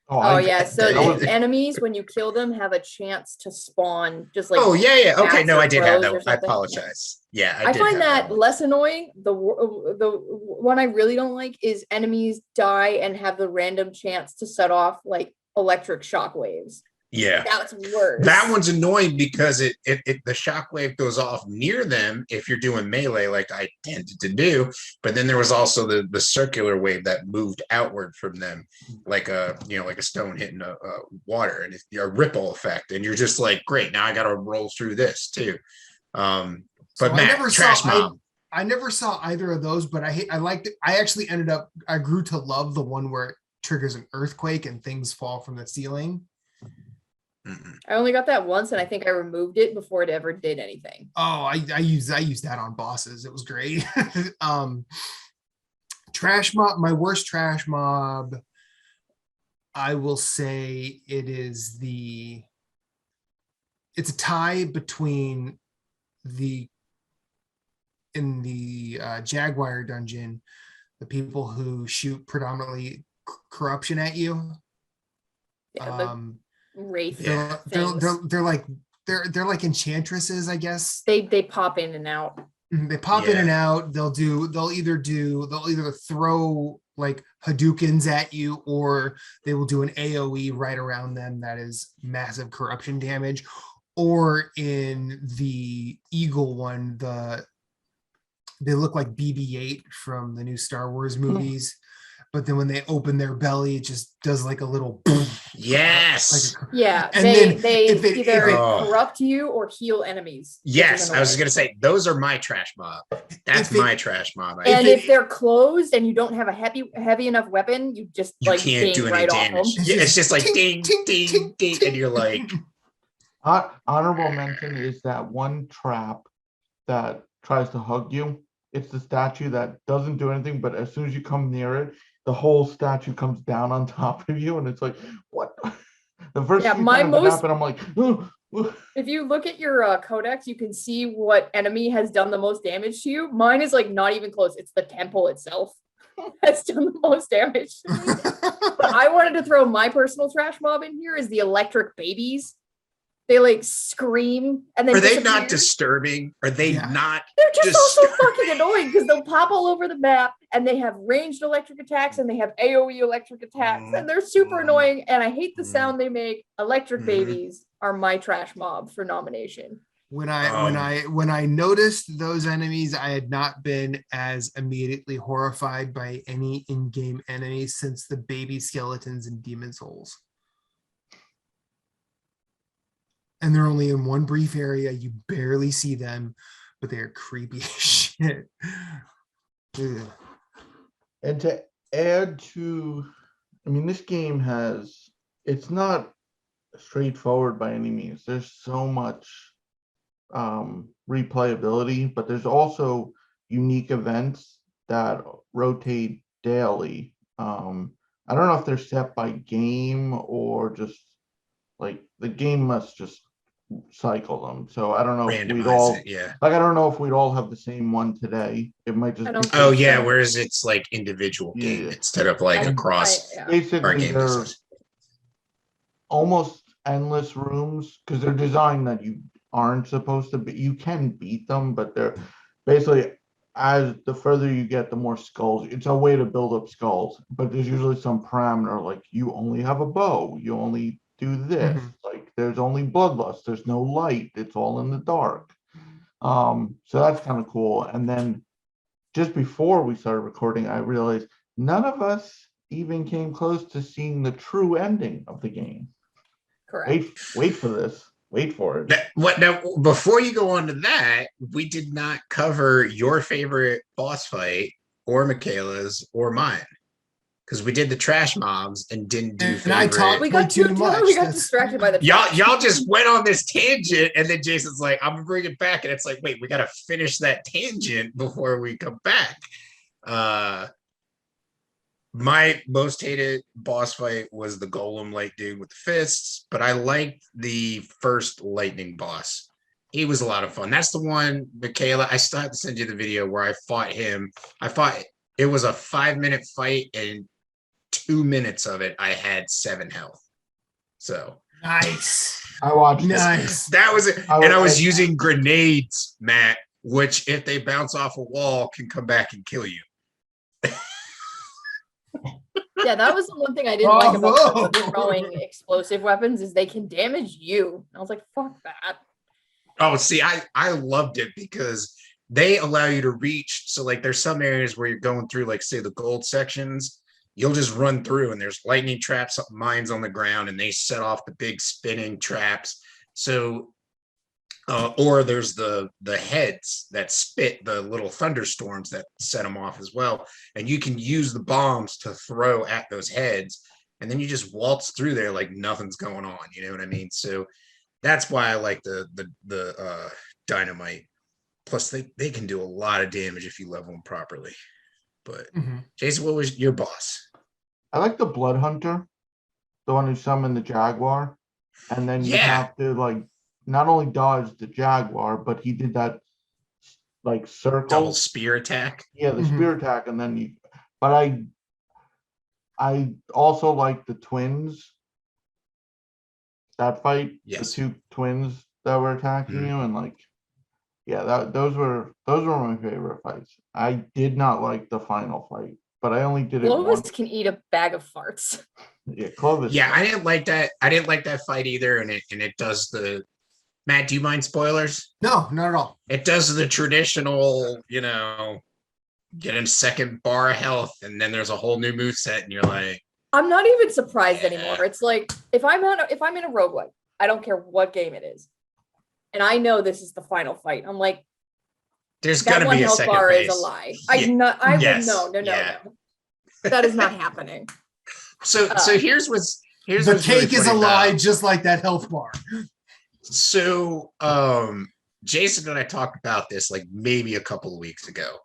oh, Oh yeah, so that the was- enemies when you kill them have a chance to spawn just like. Oh yeah. Okay, bats no, or I did have crows that. or I something. apologize. Yeah, I did find have that one. less annoying. The one I really don't like is enemies die and have the random chance to set off like electric shockwaves. Yeah. That's worse. That one's annoying because the shockwave goes off near them if you're doing melee like I tended to do, but then there was also the circular wave that moved outward from them, like a stone hitting a water, and it's a ripple effect, and you're just like, great, now I got to roll through this too. But Matt, Trash Mob. I never saw either of those, but I liked it. I actually I grew to love the one where it triggers an earthquake and things fall from the ceiling. I only got that once, and I think I removed it before it ever did anything. Oh, I used that on bosses. It was great. Trash mob, my worst trash mob, I will say it's a tie between in the Jaguar dungeon, the people who shoot predominantly corruption at you. Yeah, wraith they're like enchantresses, I guess. They pop in and out. They pop in and out. They'll either throw like Hadoukens at you, or they will do an AoE right around them that is massive corruption damage. Or in the Eagle one, they look like BB-8 from the new Star Wars movies. But then when they open their belly, it just does like a little yes. And they either corrupt you or heal enemies. Yes, I was just gonna say those are my trash mob. That's my trash mob. And if they're closed and you don't have a heavy enough weapon, you just can't do any damage. It's just like ding, ding, ding, and you're like. Honorable mention is that one trap that tries to hug you. It's the statue that doesn't do anything, but as soon as you come near it, the whole statue comes down on top of you, and it's like, what? The first few times it happened, I'm like, if you look at your codex, you can see what enemy has done the most damage to you. Mine is like not even close. It's the temple itself has done the most damage to me. But I wanted to throw my personal trash mob in here is the electric babies. They like scream and then are they not disturbing? Are they not? They're just also fucking annoying because they'll pop all over the map and they have ranged electric attacks and they have AoE electric attacks and they're super annoying and I hate the sound they make. Electric babies are my trash mob for nomination. When I noticed those enemies, I had not been as immediately horrified by any in-game enemies since the baby skeletons in Demon Souls. And they're only in one brief area. You barely see them, but they're creepy as shit. Ugh. And to add to, this game it's not straightforward by any means. There's so much replayability, but there's also unique events that rotate daily. I don't know if they're set by game or just like the game must just cycle them. So I don't know if we'd all I don't know if we'd all have the same one today. It might just whereas it's like individual game instead of like across our game business. Almost endless rooms because they're designed that you aren't supposed to be. You can beat them, but they're basically, as the further you get, the more skulls. It's a way to build up skulls, but there's usually some parameter like you only have a bow, you only do this. Like there's only bloodlust, there's no light, it's all in the dark. So that's kind of cool. And then just before we started recording, I realized none of us even came close to seeing the true ending of the game. Correct. Wait for this. Wait for it. Now, before you go on to that, we did not cover your favorite boss fight or Michaela's or mine. Because we did the trash mobs and didn't do favorite. We got too much. We got distracted by the y'all just went on this tangent, and then Jason's like, "I'm gonna bring it back," and it's like, "Wait, we gotta finish that tangent before we come back." My most hated boss fight was the golem light dude with the fists, but I liked the first lightning boss. He was a lot of fun. That's the one, Michaela. I still have to send you the video where I fought him. It was a 5-minute fight, and 2 minutes of it, I had 7 health. So nice. I watched. Nice. That was it. And I was using grenades, Matt, which if they bounce off a wall can come back and kill you. Yeah, that was the one thing I didn't like about Bravo. throwing explosive weapons is they can damage you. I was like, fuck that. Oh, see, I loved it because they allow you to reach. So like there's some areas where you're going through, like say the gold sections, you'll just run through and there's lightning traps, mines on the ground, and they set off the big spinning traps. So or there's the heads that spit the little thunderstorms that set them off as well. And you can use the bombs to throw at those heads. And then you just waltz through there like nothing's going on. You know what I mean? So that's why I like the dynamite. Plus, they can do a lot of damage if you level them properly. But Jason, what was your boss? I like the Blood Hunter, the one who summoned the Jaguar, and then you have to like not only dodge the Jaguar, but he did that like circle double spear attack. Yeah, the spear attack, and then you. But I also like the twins. That fight, the two twins that were attacking you, and like, yeah, those were my favorite fights. I did not like the final fight, but I only did it Clovis once. can eat a bag of farts. Yeah, Clovis. Yeah, I didn't like that. I didn't like that fight either, and it does the. Matt, do you mind spoilers? No, not at all. It does the traditional, get a second bar of health, and then there's a whole new moveset, and you're like, I'm not even surprised anymore. It's like if I'm in a roguelite, I don't care what game it is, and I know this is the final fight. I'm like, there's gonna be a second bar phase. is a lie. Yeah. No. That is not happening. So here's the cake is a lie, just like that health bar. So Jason and I talked about this like maybe a couple of weeks ago.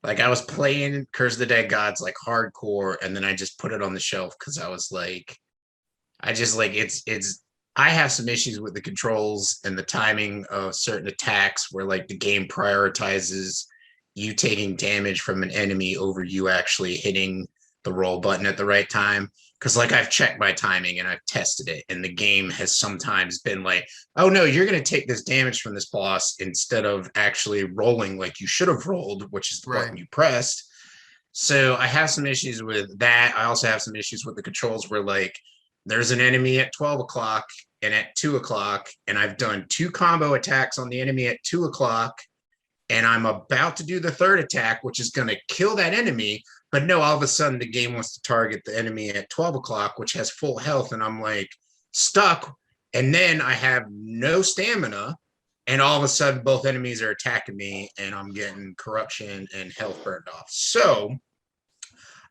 Like I was playing Curse of the Dead Gods like hardcore, and then I just put it on the shelf because I was like, I have some issues with the controls and the timing of certain attacks where like the game prioritizes you taking damage from an enemy over you actually hitting the roll button at the right time. Because like I've checked my timing and I've tested it, and the game has sometimes been like, oh no, you're going to take this damage from this boss instead of actually rolling like you should have rolled, which is the button you pressed. So I have some issues with that. I also have some issues with the controls where like there's an enemy at 12 o'clock and at 2 o'clock, and I've done 2 combo attacks on the enemy at 2 o'clock, and I'm about to do the third attack, which is going to kill that enemy. But no, all of a sudden the game wants to target the enemy at 12 o'clock, which has full health. And I'm like stuck. And then I have no stamina. And all of a sudden both enemies are attacking me, and I'm getting corruption and health burned off. So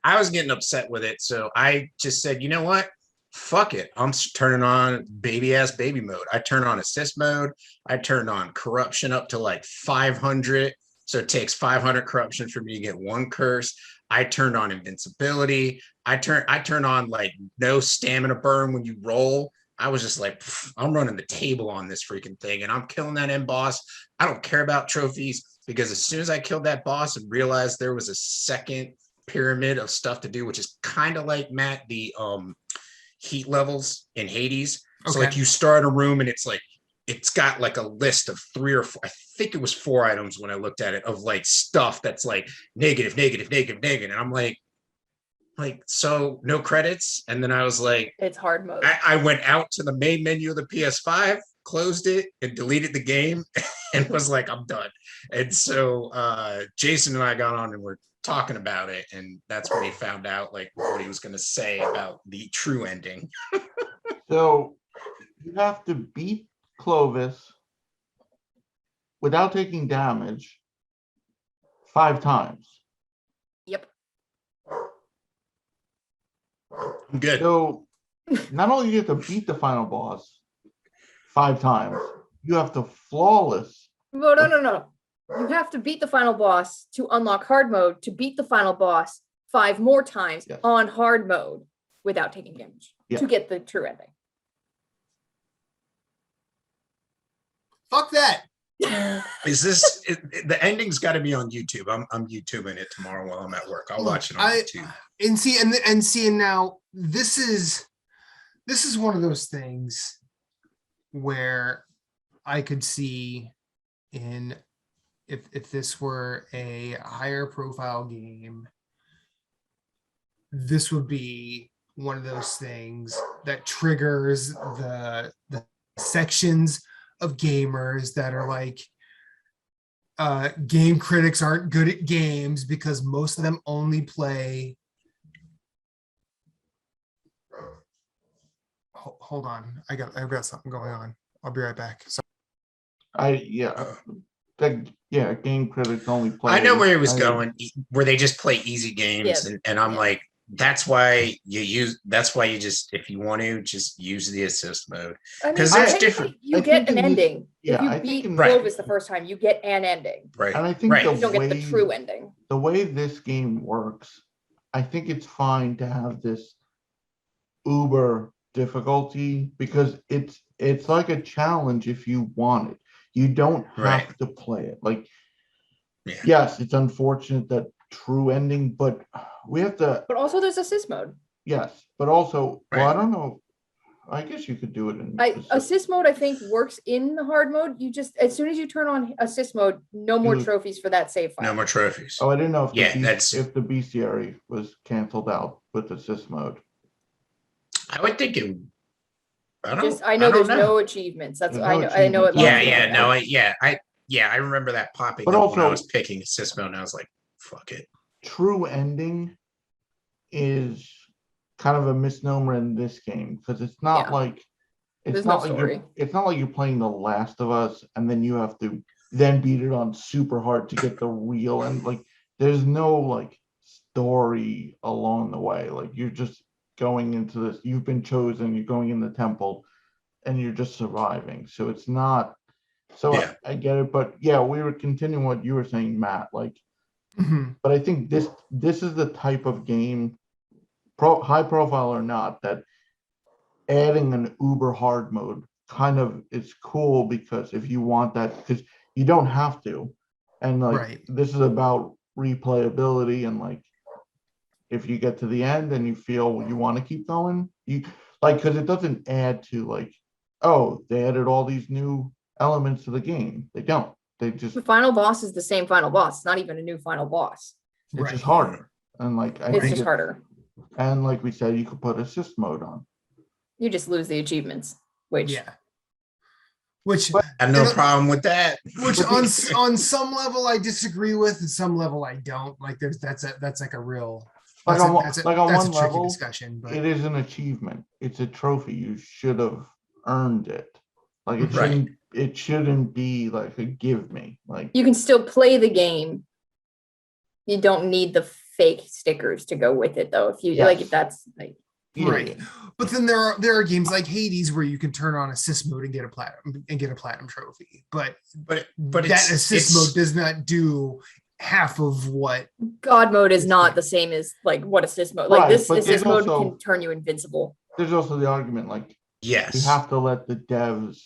I was getting upset with it. So I just said, you know what? Fuck it. I'm turning on baby mode. I turn on assist mode. I turned on corruption up to like 500. So it takes 500 corruption for me to get 1 curse. I turned on invincibility. I turned on like no stamina burn when you roll. I was just like, I'm running the table on this freaking thing, and I'm killing that end boss. I don't care about trophies, because as soon as I killed that boss and realized there was a second pyramid of stuff to do, which is kind of like Matt, the heat levels in Hades. So like you start a room and it's got like a list of 3 or 4, I think it was 4 items when I looked at it, of like stuff that's like negative. And I'm like, so no credits. And then I was like, it's hard mode. I went out to the main menu of the PS5, closed it and deleted the game and was like, I'm done. And so Jason and I got on and we're talking about it. And that's when he found out like what he was going to say about the true ending. So you have to beat Clovis without taking damage 5 times. Yep. I'm good. So not only do you have to beat the final boss 5 times, you have to flawless. No. You have to beat the final boss to unlock hard mode, to beat the final boss 5 more times on hard mode without taking damage to get the true ending. Fuck that. Is this the ending's got to be on YouTube? I'm YouTubing it tomorrow while I'm at work. I'll watch it on YouTube. And now this is one of those things where I could see in if this were a higher profile game, this would be one of those things that triggers the sections of gamers that are like, game critics aren't good at games because most of them only play. Hold on, I've got something going on. I'll be right back. So Game critics only play. I know where he was going, where they just play easy games, and I'm like, that's why you just, if you want to, just use the assist mode, because there's different. You get an ending. Yeah, if you beat Clovis the first time, you get an ending. Right. And I think you don't get the true ending. The way this game works, I think it's fine to have this uber difficulty because it's like a challenge if you want it. You don't have to play it. Like, yes, it's unfortunate that true ending, but we have to. But also, there's assist mode. Yes, but also, well, I don't know. I guess you could do it in assist mode. I think works in the hard mode. You just, as soon as you turn on assist mode, no more trophies for that save file. No more trophies. Oh, I didn't know if the bestiary was canceled out with assist mode. I would think it. I know there's no achievements. That's I know it. I remember that popping but up also, when I was picking assist mode, and I was like, "Fuck it." True ending is kind of a misnomer in this game because it's not like it's not like you're playing The Last of Us and then you have to then beat it on super hard to get the real end. Like, there's no like story along the way. Like, you're just going into this, you've been chosen, you're going in the temple and you're just surviving. So it's not, I get it, but we were continuing what you were saying, Matt, like, but I think this is the type of game, high profile or not, that adding an uber hard mode kind of is cool because if you want that, because you don't have to, and like this is about replayability, and like if you get to the end and you feel you want to keep going, you like, because it doesn't add to like, oh, they added all these new elements to the game. They don't. They just, the final boss is the same final boss. It's not even a new final boss. It's just harder, and like it's just harder. And like we said, you could put assist mode on. You just lose the achievements, which I have no problem with that. Which on some level I disagree with, and some level I don't. Like, that's like a real. On one level, discussion, but it is an achievement. It's a trophy. You should have earned it. Like, it shouldn't be like a give me. Like, you can still play the game. You don't need the fake stickers to go with it, though. If you like, if that's like But then there are games like Hades where you can turn on assist mode and get a platinum trophy. But that assist mode does not do half of what God mode is not the same as like what assist mode. Like, this assist mode can turn you invincible. There's also the argument, like, you have to let the devs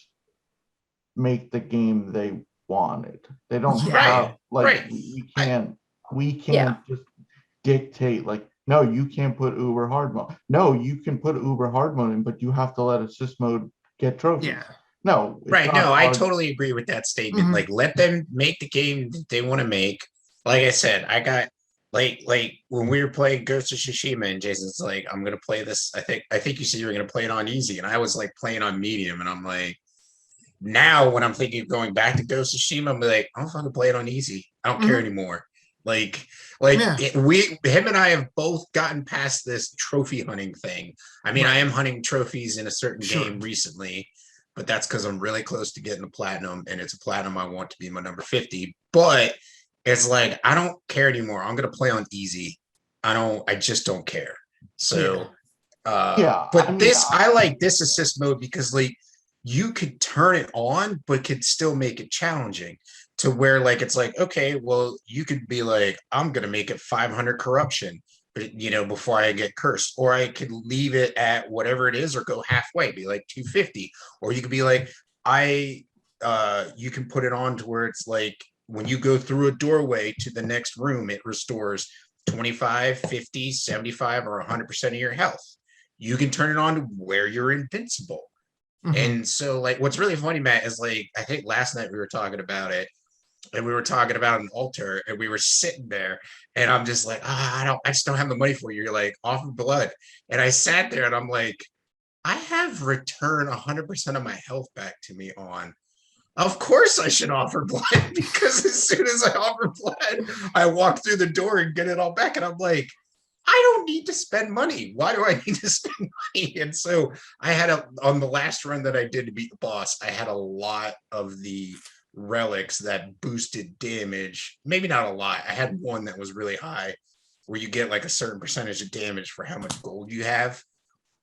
make the game they wanted. They don't have we can't just dictate, like, no, you can't put uber hard mode. No, you can put uber hard mode in, but you have to let assist mode get trophies. No. I totally agree with that statement. Like, let them make the game they want to make. Like I said, I got like when we were playing Ghost of Tsushima, and Jason's like, I'm gonna play this. I think you said you were gonna play it on easy, and I was like playing on medium, and I'm like, now when I'm thinking of going back to Ghost of Tsushima, I'm like, I'm gonna play it on easy. I don't care anymore. Him and I have both gotten past this trophy hunting thing. I mean, I am hunting trophies in a certain game recently, but that's because I'm really close to getting a platinum, and it's a platinum I want to be my number 50. But it's like, I don't care anymore. I'm gonna play on easy. I just don't care. So I like this assist mode because like you could turn it on, but could still make it challenging to where like it's like, okay, well, you could be like, I'm gonna make it 500 corruption, but before I get cursed, or I could leave it at whatever it is, or go halfway, be like 250, or you could be like, you can put it on to where it's like, when you go through a doorway to the next room, it restores 25, 50, 75, or 100% of your health. You can turn it on to where you're invincible. And so like, what's really funny, Matt, is like, I think last night we were talking about it. and we were talking about an altar, and we were sitting there, and I'm just like, I just don't have the money for you. You're like, offer blood. And I sat there and I'm like, I have returned 100% of my health back to me on. Of course I should offer blood, because as soon as I offer blood, I walk through the door and get it all back. And I'm like, I don't need to spend money. Why do I need to spend money? And so I had on the last run that I did to beat the boss, I had a lot of the relics that boosted damage. Maybe not a lot. I had one that was really high, where you get like a certain percentage of damage for how much gold you have.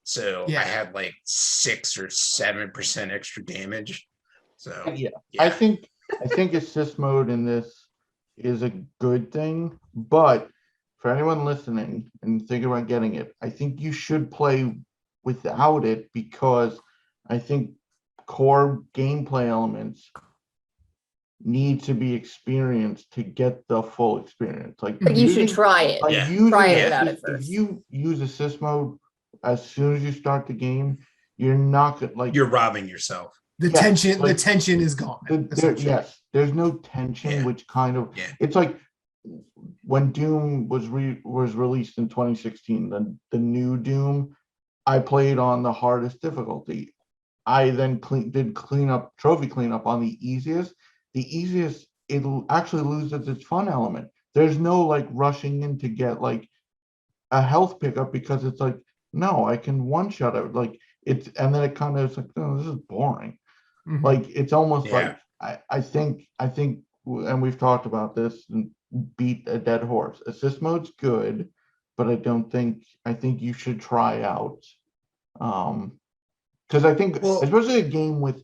So I had like 6 or 7% extra damage. So yeah. I think assist mode in this is a good thing, but for anyone listening and thinking about getting it, I think you should play without it, because I think core gameplay elements need to be experienced to get the full experience. Like you should try it. Try it without it first. If you use assist mode as soon as you start the game, you're not gonna like. You're robbing yourself. The tension is gone. There's no tension, which kind of it's like when Doom was released in 2016, the new Doom, I played on the hardest difficulty. I then trophy cleanup on the easiest. The easiest, it actually loses its fun element. There's no like rushing in to get like a health pickup, because it's like, no, I can one shot it. Like it's, and then it kind of is like, oh, this is boring. Mhm. Like it's almost like I think, and we've talked about this and beat a dead horse. Assist mode's good, but I think you should try out. Because I think, especially a game with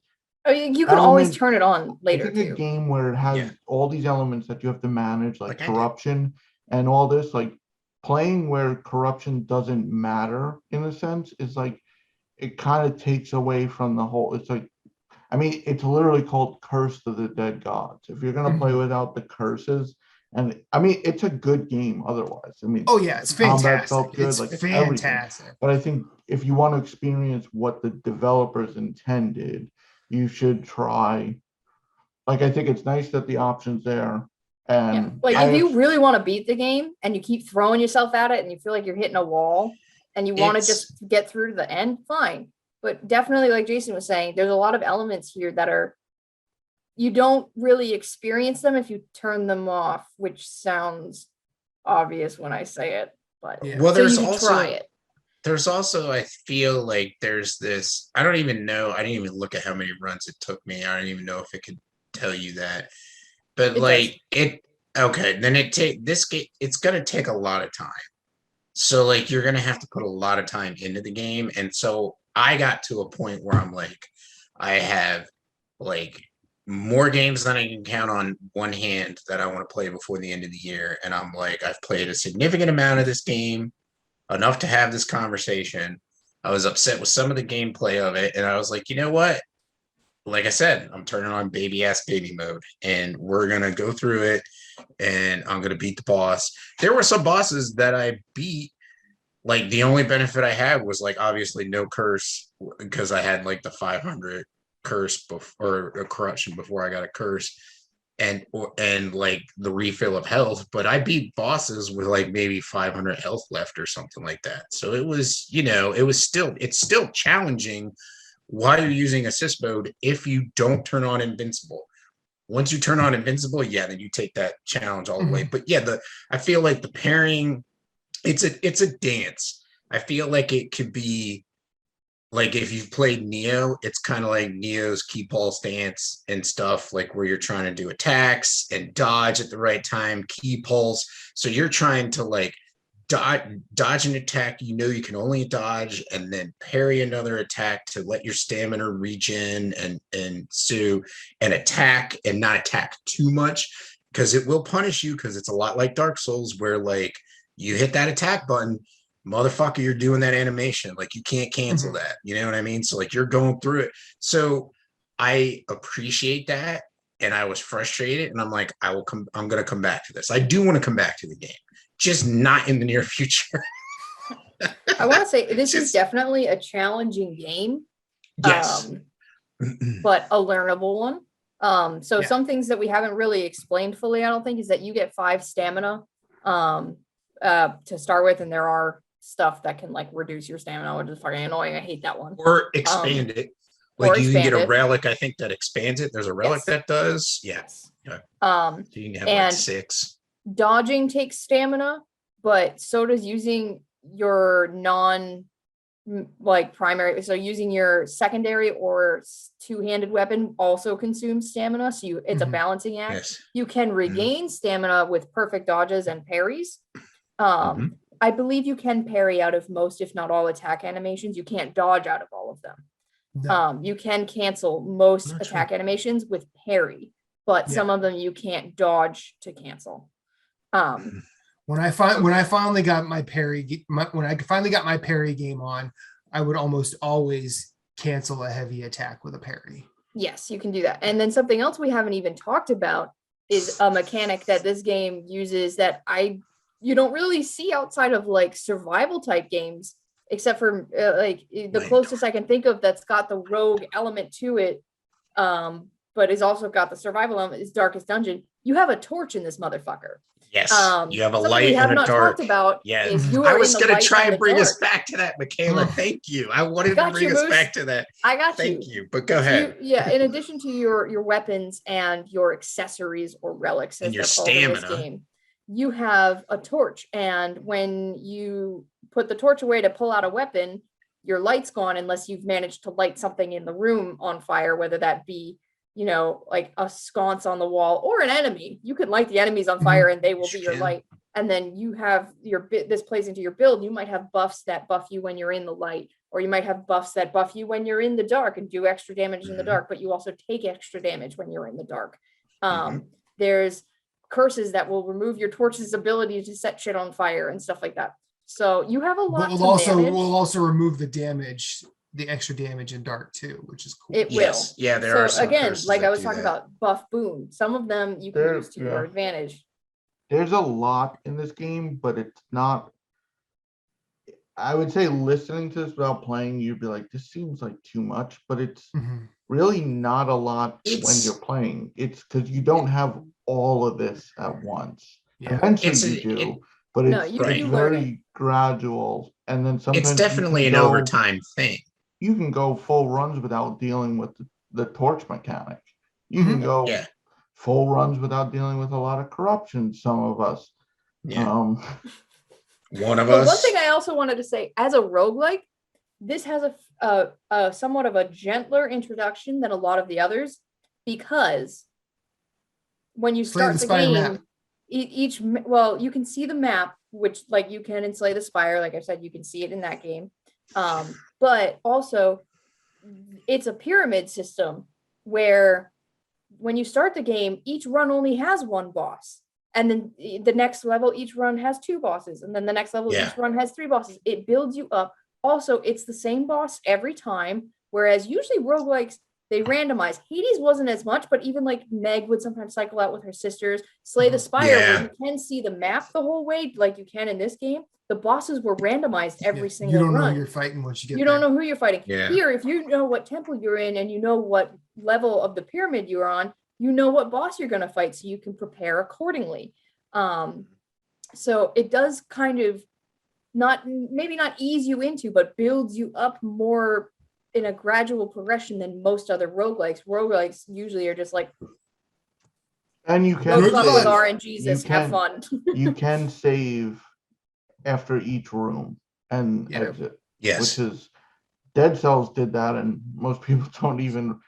you can always turn it on later. I think a game where it has all these elements that you have to manage, like corruption and all this, like playing where corruption doesn't matter in a sense is like, it kind of takes away from the whole. It's like, I mean, it's literally called Curse to the Dead Gods. If you're gonna play without the curses, and I mean, it's a good game otherwise. I mean, it's fantastic. Felt good, It's like fantastic. everything. But I think if you want to experience what the developers intended, you should try. Like, I think it's nice that the option's there. And like if you really want to beat the game and you keep throwing yourself at it and you feel like you're hitting a wall and you want to just get through to the end, fine. But definitely, like Jason was saying, there's a lot of elements here that are, you don't really experience them if you turn them off, which sounds obvious when I say it, but well, there's so you also try it. There's also, I feel like there's this, I don't even know, I didn't even look at how many runs it took me. I don't even know if it could tell you that. But then this game, it's gonna take a lot of time. So like you're gonna have to put a lot of time into the game. And so I got to a point where I'm like, I have like more games than I can count on one hand that I want to play before the end of the year. And I'm like, I've played a significant amount of this game, enough to have this conversation. I was upset with some of the gameplay of it. And I was like, you know what? Like I said, I'm turning on baby mode, and we're going to go through it, and I'm going to beat the boss. There were some bosses that I beat. Like the only benefit I had was like obviously no curse, because I had like the 500 curse or a corruption before I got a curse, and like the refill of health. But I beat bosses with like maybe 500 health left or something like that. So it was, it's still challenging while you're using assist mode if you don't turn on invincible. Once you turn on invincible, then you take that challenge all the way. But I feel like the pairing, it's a dance. I feel like it could be like if you've played Neo, it's kind of like Neo's key pulse dance and stuff, like where you're trying to do attacks and dodge at the right time, key pulse. So you're trying to like dodge an attack you can only dodge, and then parry another attack to let your stamina regen and attack and not attack too much, because it will punish you, because it's a lot like Dark Souls, where like you hit that attack button, motherfucker, you're doing that animation, like you can't cancel that, you know what I mean? So like you're going through it. So I appreciate that, and I was frustrated, and I'm like, I'm gonna come back to this. I do want to come back to the game, just not in the near future. I want to say this is definitely a challenging game. Yes. But a learnable one. So Yeah. some things that we haven't really explained fully, I don't think, is that you get 5 stamina to start with, and there are stuff that can like reduce your stamina, which is fucking annoying. I hate that one. Or expand it. or Like you can get expand a it. relic, I think, that expands it. There's a relic Yes. that does. Yeah. Yes. Okay. Um, So you can have and like 6. dodging takes stamina, but so does using your like primary, so using your secondary or two-handed weapon also consumes stamina, so it's a Mhm. balancing act. Yes. You can regain stamina with perfect dodges and parries. I believe you can parry out of most, if not all, attack animations. You can't dodge out of all of them. No. You can cancel most Not attack sure. animations with parry, but some Yeah. of them you can't dodge to cancel. When I finally got my parry, when I finally got my parry game on, I would almost always cancel a heavy attack with a parry. Yes, you can do that. And then something else we haven't even talked about is a mechanic that this game uses that you don't really see outside of like survival type games, except for like the closest I can think of that's got the rogue element to it, but is also got the survival element is Darkest Dungeon. You have a torch in this motherfucker. Yes. You have a Something light we have and a not dark. talked about Yes. is you I are was in the gonna light try and and the bring us dark. back to that, Michaela. Thank you. I wanted to Got bring you, us Moose. back to that. I got Thank you. But go So ahead. in addition to your weapons and your accessories or relics, And as your they're called in this stamina. game, you have a torch. And when you put the torch away to pull out a weapon, your light's gone unless you've managed to light something in the room on fire, whether that be, like a sconce on the wall or an enemy. You can light the enemies on fire and they will be your light. And then you have this plays into your build. You might have buffs that buff you when you're in the light, or you might have buffs that buff you when you're in the dark and do extra damage in the dark, but you also take extra damage when you're in the dark. There's curses that will remove your torch's ability to set shit on fire and stuff like that. So you have a lot But to manage. we'll also remove the damage, the extra damage in dark too, which is cool. It Yes. will. Yeah, there are some again, curses like that I was do talking that. about, buff boon. Some of them you can use to your advantage. There's a lot in this game, but it's not. I would say listening to this without playing, you'd be like, this seems like too much, but it's really not a lot when you're playing. It's because you don't have all of this at once. Yeah. Eventually you do, but it's very gradual. And then sometimes it's definitely an overtime thing. You can go full runs without dealing with the torch mechanic. You can go full runs without dealing with a lot of corruption, some of us. One of us. One thing I also wanted to say, as a roguelike, this has a somewhat of a gentler introduction than a lot of the others, because when you start the game, you can see the map, which like you can in Slay the Spire, like I said, you can see it in that game. But also it's a pyramid system where when you start the game, each run only has one boss. And then the next level, each run has 2 bosses. And then the next level, each run has 3 bosses. It builds you up. Also, it's the same boss every time. Whereas usually roguelikes, they randomize. Hades wasn't as much, but even like Meg would sometimes cycle out with her sisters. Slay the Spire, where you can see the map the whole way, like you can in this game. The bosses were randomized every single run. You don't know who you're fighting once you get there. You don't know who you're fighting. Yeah. Here, if you know what temple you're in and you know what level of the pyramid you're on, you know what boss you're going to fight, so you can prepare accordingly. So it does kind of maybe not ease you into, but builds you up more in a gradual progression than most other roguelikes. Roguelikes usually are just like, and you can with RNGesus, have fun. You can save after each room and exit. Yes. Which is Dead Cells did that, and most people don't even.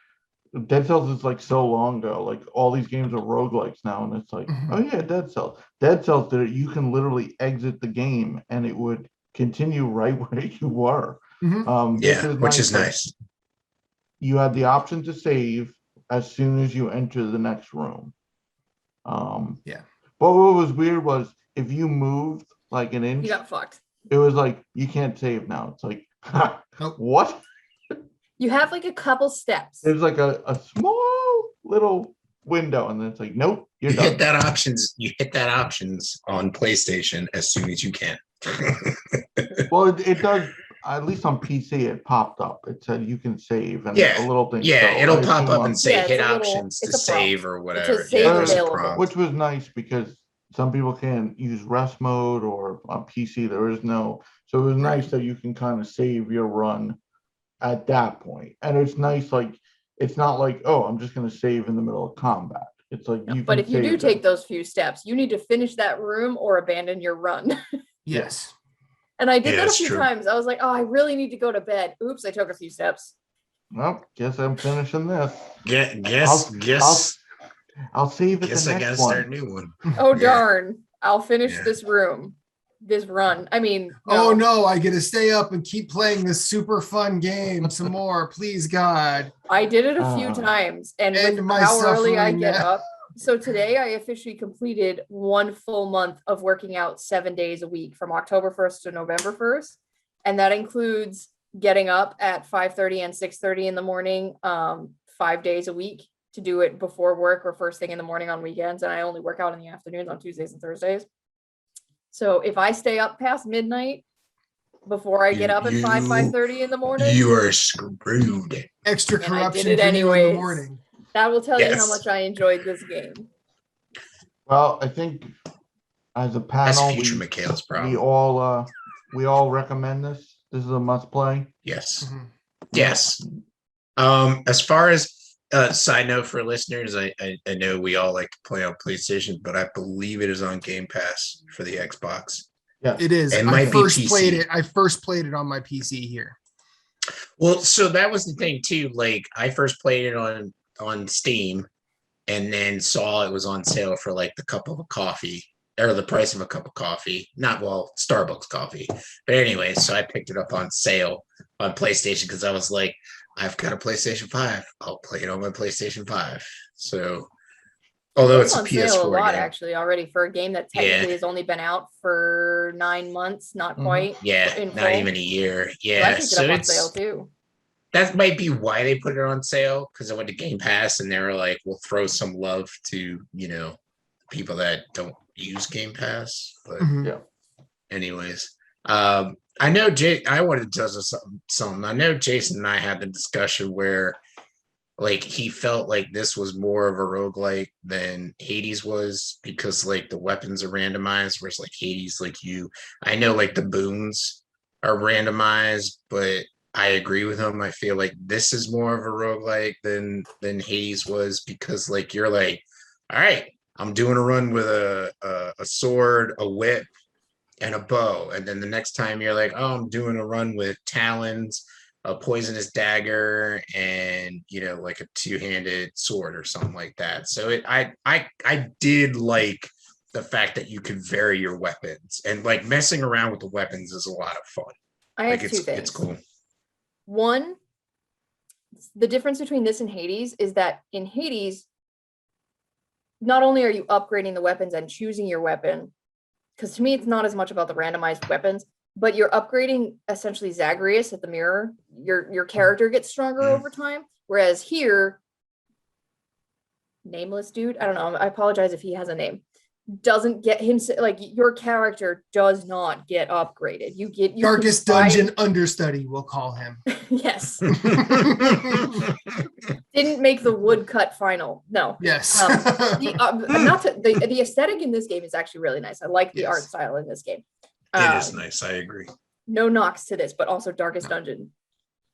Dead Cells is like so long ago. Like all these games are roguelikes now, and it's like, oh yeah, Dead Cells. Dead Cells did it. You can literally exit the game, and it would continue right where you were. Which is nice. You had the option to save as soon as you enter the next room. But what was weird was if you moved like an inch, you got fucked. It was like you can't save now. It's like, what? You have like a couple steps. There's like a small little window, and then it's like, nope, you're done. Hit that options. You hit that options on PlayStation as soon as you can. Well, it does at least on PC, it popped up. It said you can save and Yeah. a little thing. Yeah, So it'll I pop assume up on- and say Yeah, it's hit a little- options to it's a prompt. save or It whatever. says save Yeah, there's a available. prompt. which was nice because some people can't use rest mode, or on PC there is no. So it was nice that you can kind of save your run at that point. And it's nice, like it's not like, oh, I'm just gonna save in the middle of combat. It's like you But can if you do save take it. those few steps, you need to finish that room or abandon your run. Yes. And I did Yeah, that a that's few true. times. I was like, oh, I really need to go to bed. Oops, I took a few steps. Well, guess I'm finishing this. Guess I'll save it guess the I gotta next start a one. new one. Oh, Yeah. darn. I'll finish Yeah. this run. I mean, Oh no, I get to stay up and keep playing this super fun game some more. Please, God. I did it a few times, and End with my how early I suffering get now. up. So today I officially completed 1 full month of working out 7 days a week from October 1st to November 1st. And that includes getting up at 5:30 and 6:30 in the morning, 5 days a week to do it before work or first thing in the morning on weekends. And I only work out in the afternoons on Tuesdays and Thursdays. So if I stay up past midnight before I get up at 5:30 in the morning, You are screwed. Extra And I did corruption it for you in the anyways. morning. that will tell you how Yes. much I enjoyed this game. Well, I think as a That's panel, future Mikhail's problem. we all recommend this. This is a must play. Yes. Mhm. Yes. As far as side note for listeners, I know we all like to play on PlayStation, but I believe it is on Game Pass for the Xbox. Yeah. It is. It I might be first PC. played it. I first played it on my PC here. Well, so that was the thing too. Like I first played it on Steam, and then saw it was on sale for like the cup of a coffee or the price of a cup of coffee. Not well, Starbucks coffee. But anyway, so I picked it up on sale on PlayStation because I was like, I've got a PlayStation 5. I'll play it on my PlayStation 5. So although it's a on sale PS4 a lot game. actually already for a game that Yeah. technically has only been out for 9 months, not Mhm. quite. Yeah, in not full. even a year. So I Yeah, picked it so up on it's sale too. that might be why they put it on sale because I went to Game Pass and they were like, we'll throw some love to, people that don't use Game Pass. But Mhm. Yeah. anyways, I know I wanted to tell us something. I know Jason and I had the discussion where like he felt like this was more of a roguelike than Hades was because like the weapons are randomized, whereas like Hades, like I know like the boons are randomized, but I agree with him. I feel like this is more of a roguelike than Hades was because like you're like, all right, I'm doing a run with a sword, a whip, and a bow. And then the next time you're like, oh, I'm doing a run with talons, a poisonous dagger, and like a two-handed sword or something like that. So I did like the fact that you could vary your weapons and like messing around with the weapons is a lot of fun. I Like have two things. it's cool. One, the difference between this and Hades is that in Hades, not only are you upgrading the weapons and choosing your weapon, because to me it's not as much about the randomized weapons, but you're upgrading essentially Zagreus at the mirror. Your character gets stronger Mhm. over time, whereas here, nameless dude, I don't know, I apologize if he has a name, doesn't get him, like your character does not get upgraded. You can Darkest buy- Dungeon Understudy, we'll call him. Yes. Didn't make the woodcut final. No. Yes. The aesthetic in this game is actually really nice. I like the art Yes. style in this game. It is nice. I agree. No knocks to this, but also Darkest Dungeon.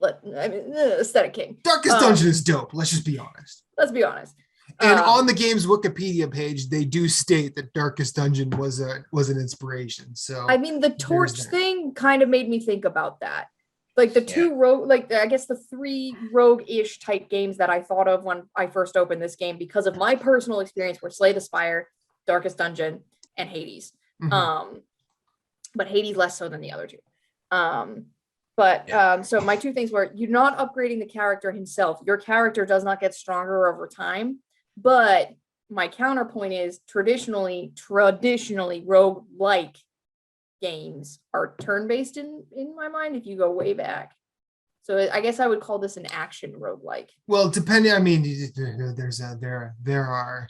Aesthetic king. Darkest Dungeon is dope. Let's just be honest. Let's be honest. And on the game's Wikipedia page, they do state that Darkest Dungeon was an inspiration. So I mean, the torch that. thing kind of made me think about that. Like the two rogue, like I guess the 3 rogue-ish type games that I thought of when I first opened this game because of my personal experience were Slay the Spire, Darkest Dungeon, and Hades. Mhm. But Hades less so than the other two. So my two things were you're not upgrading the character himself. Your character does not get stronger over time. But my counterpoint is traditionally rogue-like games are turn-based in my mind if you go way back. So I guess I would call this an action roguelike. Well, depending, I mean, there are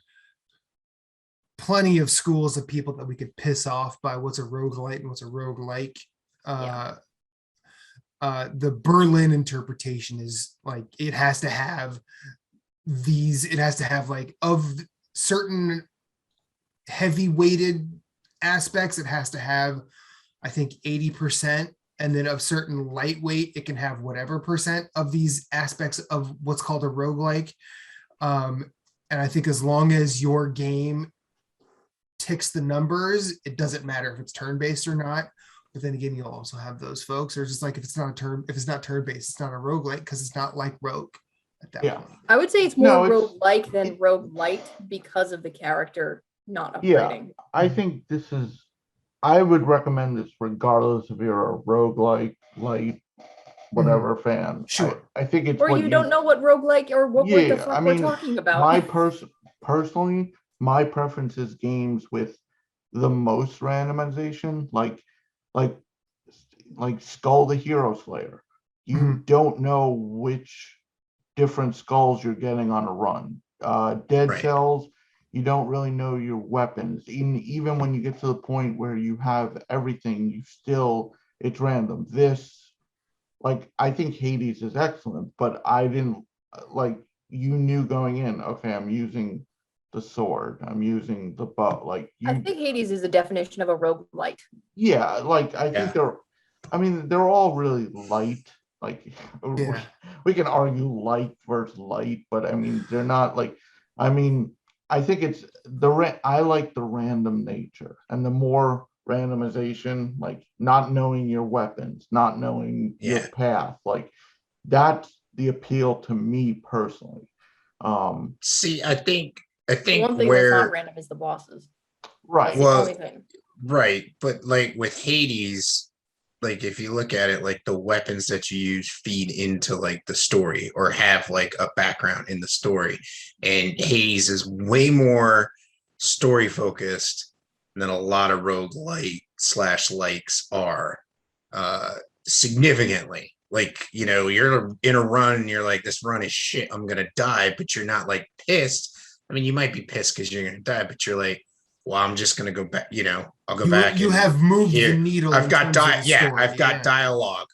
plenty of schools of people that we could piss off by what's a roguelite and what's a roguelike. The Berlin interpretation is like it has to have like of certain heavy weighted aspects, it has to have, I think, 80%. And then of certain lightweight, it can have whatever percent of these aspects of what's called a roguelike. And I think as long as your game ticks the numbers, it doesn't matter if it's turn-based or not. But then again, you'll also have those folks, or just like if it's not turn-based, it's not a roguelike because it's not like Rogue at that point. I would say it's more roguelike than roguelite because of the character not upgrading. I think I would recommend this regardless if you're a roguelike, light, whatever fan. Sure. I think it's or you don't know what roguelike or what the fuck we're talking about. Personally, my preference is games with the most randomization, like Skull the Hero Slayer. You don't know which different skulls you're getting on a run. Dead Cells, you don't really know your weapons. Even when you get to the point where you have everything, it's random. I think Hades is excellent, but I didn't you knew going in, okay, I'm using the sword, I'm using the bow. I think Hades is the definition of a roguelite. Yeah, I think they're all really light. We can argue light versus light, but I mean, they're not I think it's I like the random nature and the more randomization, not knowing your weapons, not knowing your path, that's the appeal to me personally. See, I think one thing that's not random is the bosses. Right. That's the only thing. Right, but with Hades, if you look at it, the weapons that you use feed into the story or have a background in the story, and Hades is way more story focused than a lot of roguelite / likes are, significantly. You're in a run and you're like, this run is shit, I'm gonna die, but you're not pissed. I mean, you might be pissed because you're gonna die, but you're like, well, I'm just gonna go back, I'll go back. You have moved the needle. I've got dialogue.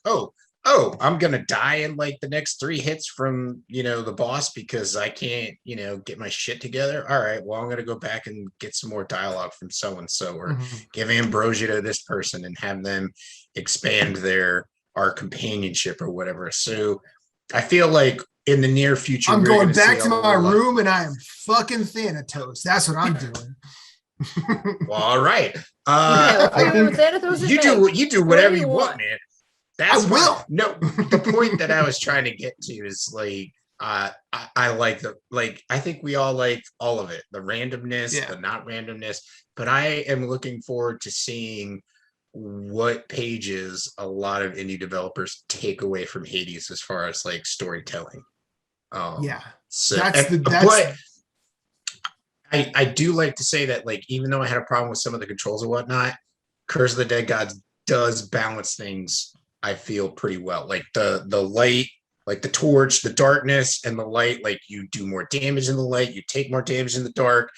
Oh, I'm gonna die in the next 3 hits from the boss because I can't get my shit together. All right, well, I'm gonna go back and get some more dialogue from so and so, or give ambrosia to this person and have them expand our companionship or whatever. So I feel in the near future, I'm going back to my room and I am fucking Thanatos. That's what I'm doing. Well, all right. You do whatever you want, man. That's I will. No, the point that I was trying to get to is I like I think we all like all of it, the randomness, the not randomness, but I am looking forward to seeing what pages a lot of indie developers take away from Hades as far as storytelling. So but I do like to say that even though I had a problem with some of the controls and whatnot, Curse of the Dead Gods does balance things, I feel, pretty well. The light, the torch, the darkness, and the light, you do more damage in the light, you take more damage in the dark,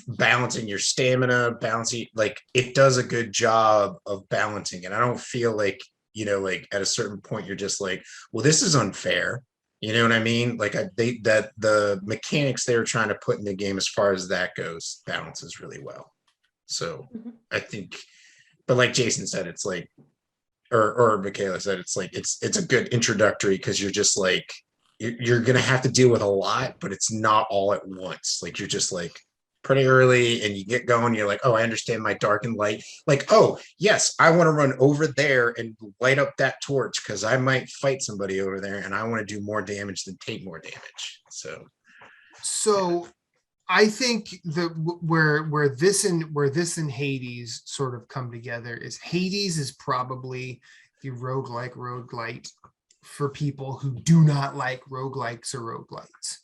balancing your stamina, balancing, it does a good job of balancing. And I don't feel at a certain point you're just well, this is unfair. You know what I mean? That the mechanics they were trying to put in the game as far as that goes balances really well. So I think, but like Jason said, it's or Michaela said, it's a good introductory because you're just you're gonna have to deal with a lot, but it's not all at once. You're just pretty early and you get going, you're oh, I understand my dark and light. Oh, yes, I want to run over there and light up that torch because I might fight somebody over there and I want to do more damage than take more damage. So I think that where this and Hades sort of come together is Hades is probably the roguelite for people who do not like roguelikes or roguelites.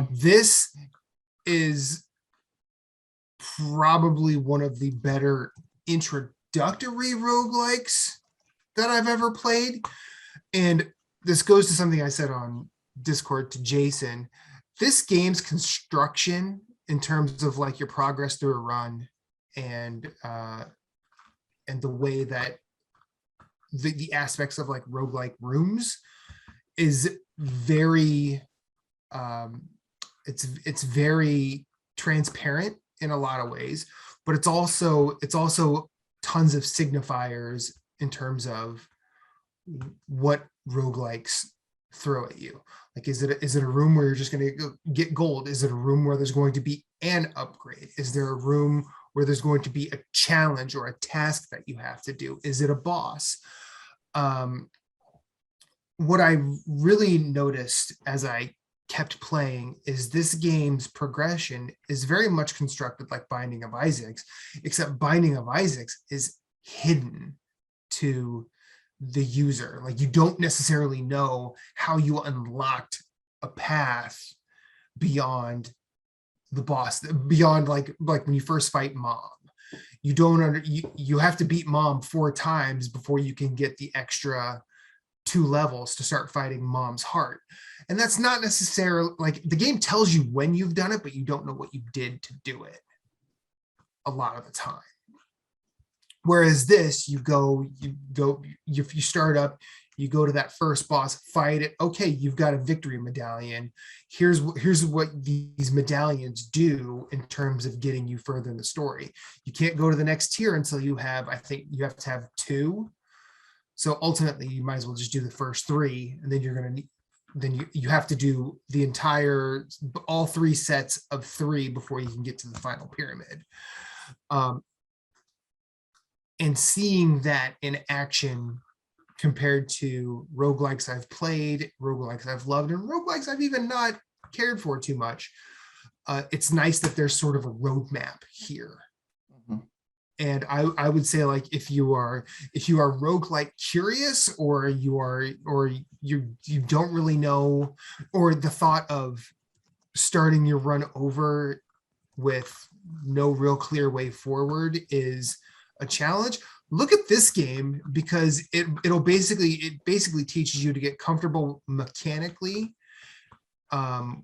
This is probably one of the better introductory roguelikes that I've ever played. And this goes to something I said on Discord to Jason. This game's construction in terms of your progress through a run and the way that the aspects of like roguelike rooms is very it's very transparent in a lot of ways, but it's also tons of signifiers in terms of what roguelikes throw at you. Like, is it a room where you're just going to get gold? Is it a room where there's going to be an upgrade? Is there a room where there's going to be a challenge or a task that you have to do? Is it a boss? What I really noticed as I kept playing is this game's progression is very much constructed like Binding of Isaac, except Binding of Isaac is hidden to the user. Like, you don't necessarily know how you unlocked a path beyond the boss, beyond like when you first fight Mom. You have to beat Mom 4 times before you can get the extra 2 levels to start fighting Mom's heart. And that's not necessarily like, the game tells you when you've done it, but you don't know what you did to do it a lot of the time. Whereas this, you start up, you go to that first boss, fight it. Okay, you've got a victory medallion. Here's what these medallions do in terms of getting you further in the story. You can't go to the next tier until you have, I think you have to have 2. So ultimately, you might as well just do the first 3, and then you have to do all 3 sets of 3 before you can get to the final pyramid. And seeing that in action compared to roguelikes I've played, roguelikes I've loved, and roguelikes I've even not cared for too much, it's nice that there's sort of a roadmap here. Mm-hmm. And I would say, like, if you are roguelike curious, or you don't really know, or the thought of starting your run over with no real clear way forward is a challenge, look at this game, because it basically teaches you to get comfortable mechanically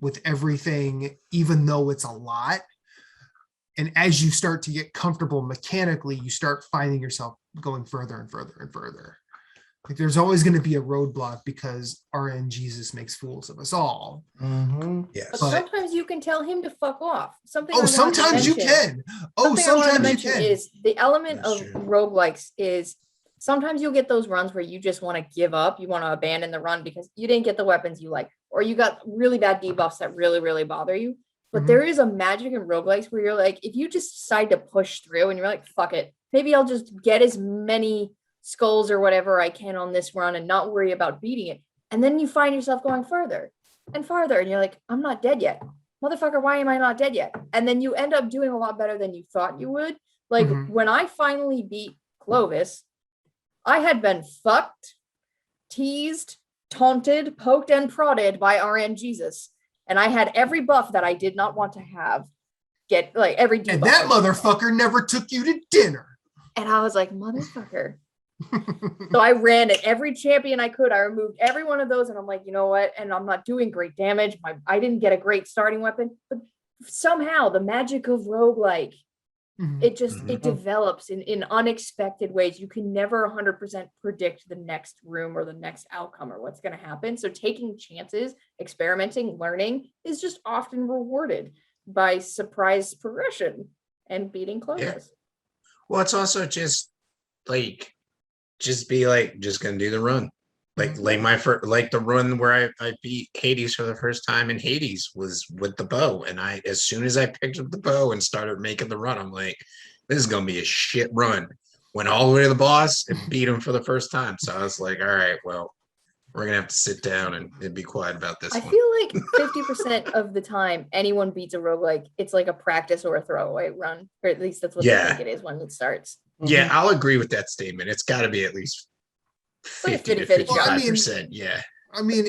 with everything, even though it's a lot. And as you start to get comfortable mechanically, you start finding yourself going further and further and further. Like, there's always going to be a roadblock because RN Jesus makes fools of us all. Mm-hmm. Yes. But sometimes you can tell him to fuck off. Sometimes you can. Sometimes you can. Is the element That's of true. roguelikes is sometimes you'll get those runs where you just want to give up. You want to abandon the run because you didn't get the weapons you like, or you got really bad debuffs that really, really bother you. But there is a magic in roguelikes where you're like, if you just decide to push through and you're like, fuck it, maybe I'll just get as many skulls or whatever I can on this run and not worry about beating it. And then you find yourself going further and farther, and you're like, I'm not dead yet. Motherfucker, why am I not dead yet? And then you end up doing a lot better than you thought you would. Like, when I finally beat Clovis, I had been fucked, teased, taunted, poked, and prodded by RN Jesus. And I had every buff that I did not want to have get, like, every debuff. And that motherfucker never took you to dinner. And I was like, motherfucker. So I ran at every champion I could. I removed every one of those, and I'm like, you know what? And I'm not doing great damage. I didn't get a great starting weapon, but somehow the magic of roguelike, it develops in unexpected ways. You can never 100% predict the next room or the next outcome or what's going to happen. So taking chances, experimenting, learning is just often rewarded by surprise progression and beating Clovis. Yeah. Well, it's also just like, just be like, just gonna do the run. Like my first, like the run where I beat Hades for the first time, and Hades was with the bow. And as soon as I picked up the bow and started making the run, I'm like, this is gonna be a shit run. Went all the way to the boss and beat him for the first time. So I was like, all right, well, we're gonna have to sit down and be quiet about this. I feel like 50% of the time anyone beats a roguelike, it's like a practice or a throwaway run, or at least that's what they think it is when it starts. Yeah, I'll agree with that statement. It's got to be at least 50 to 55%. Yeah. I mean,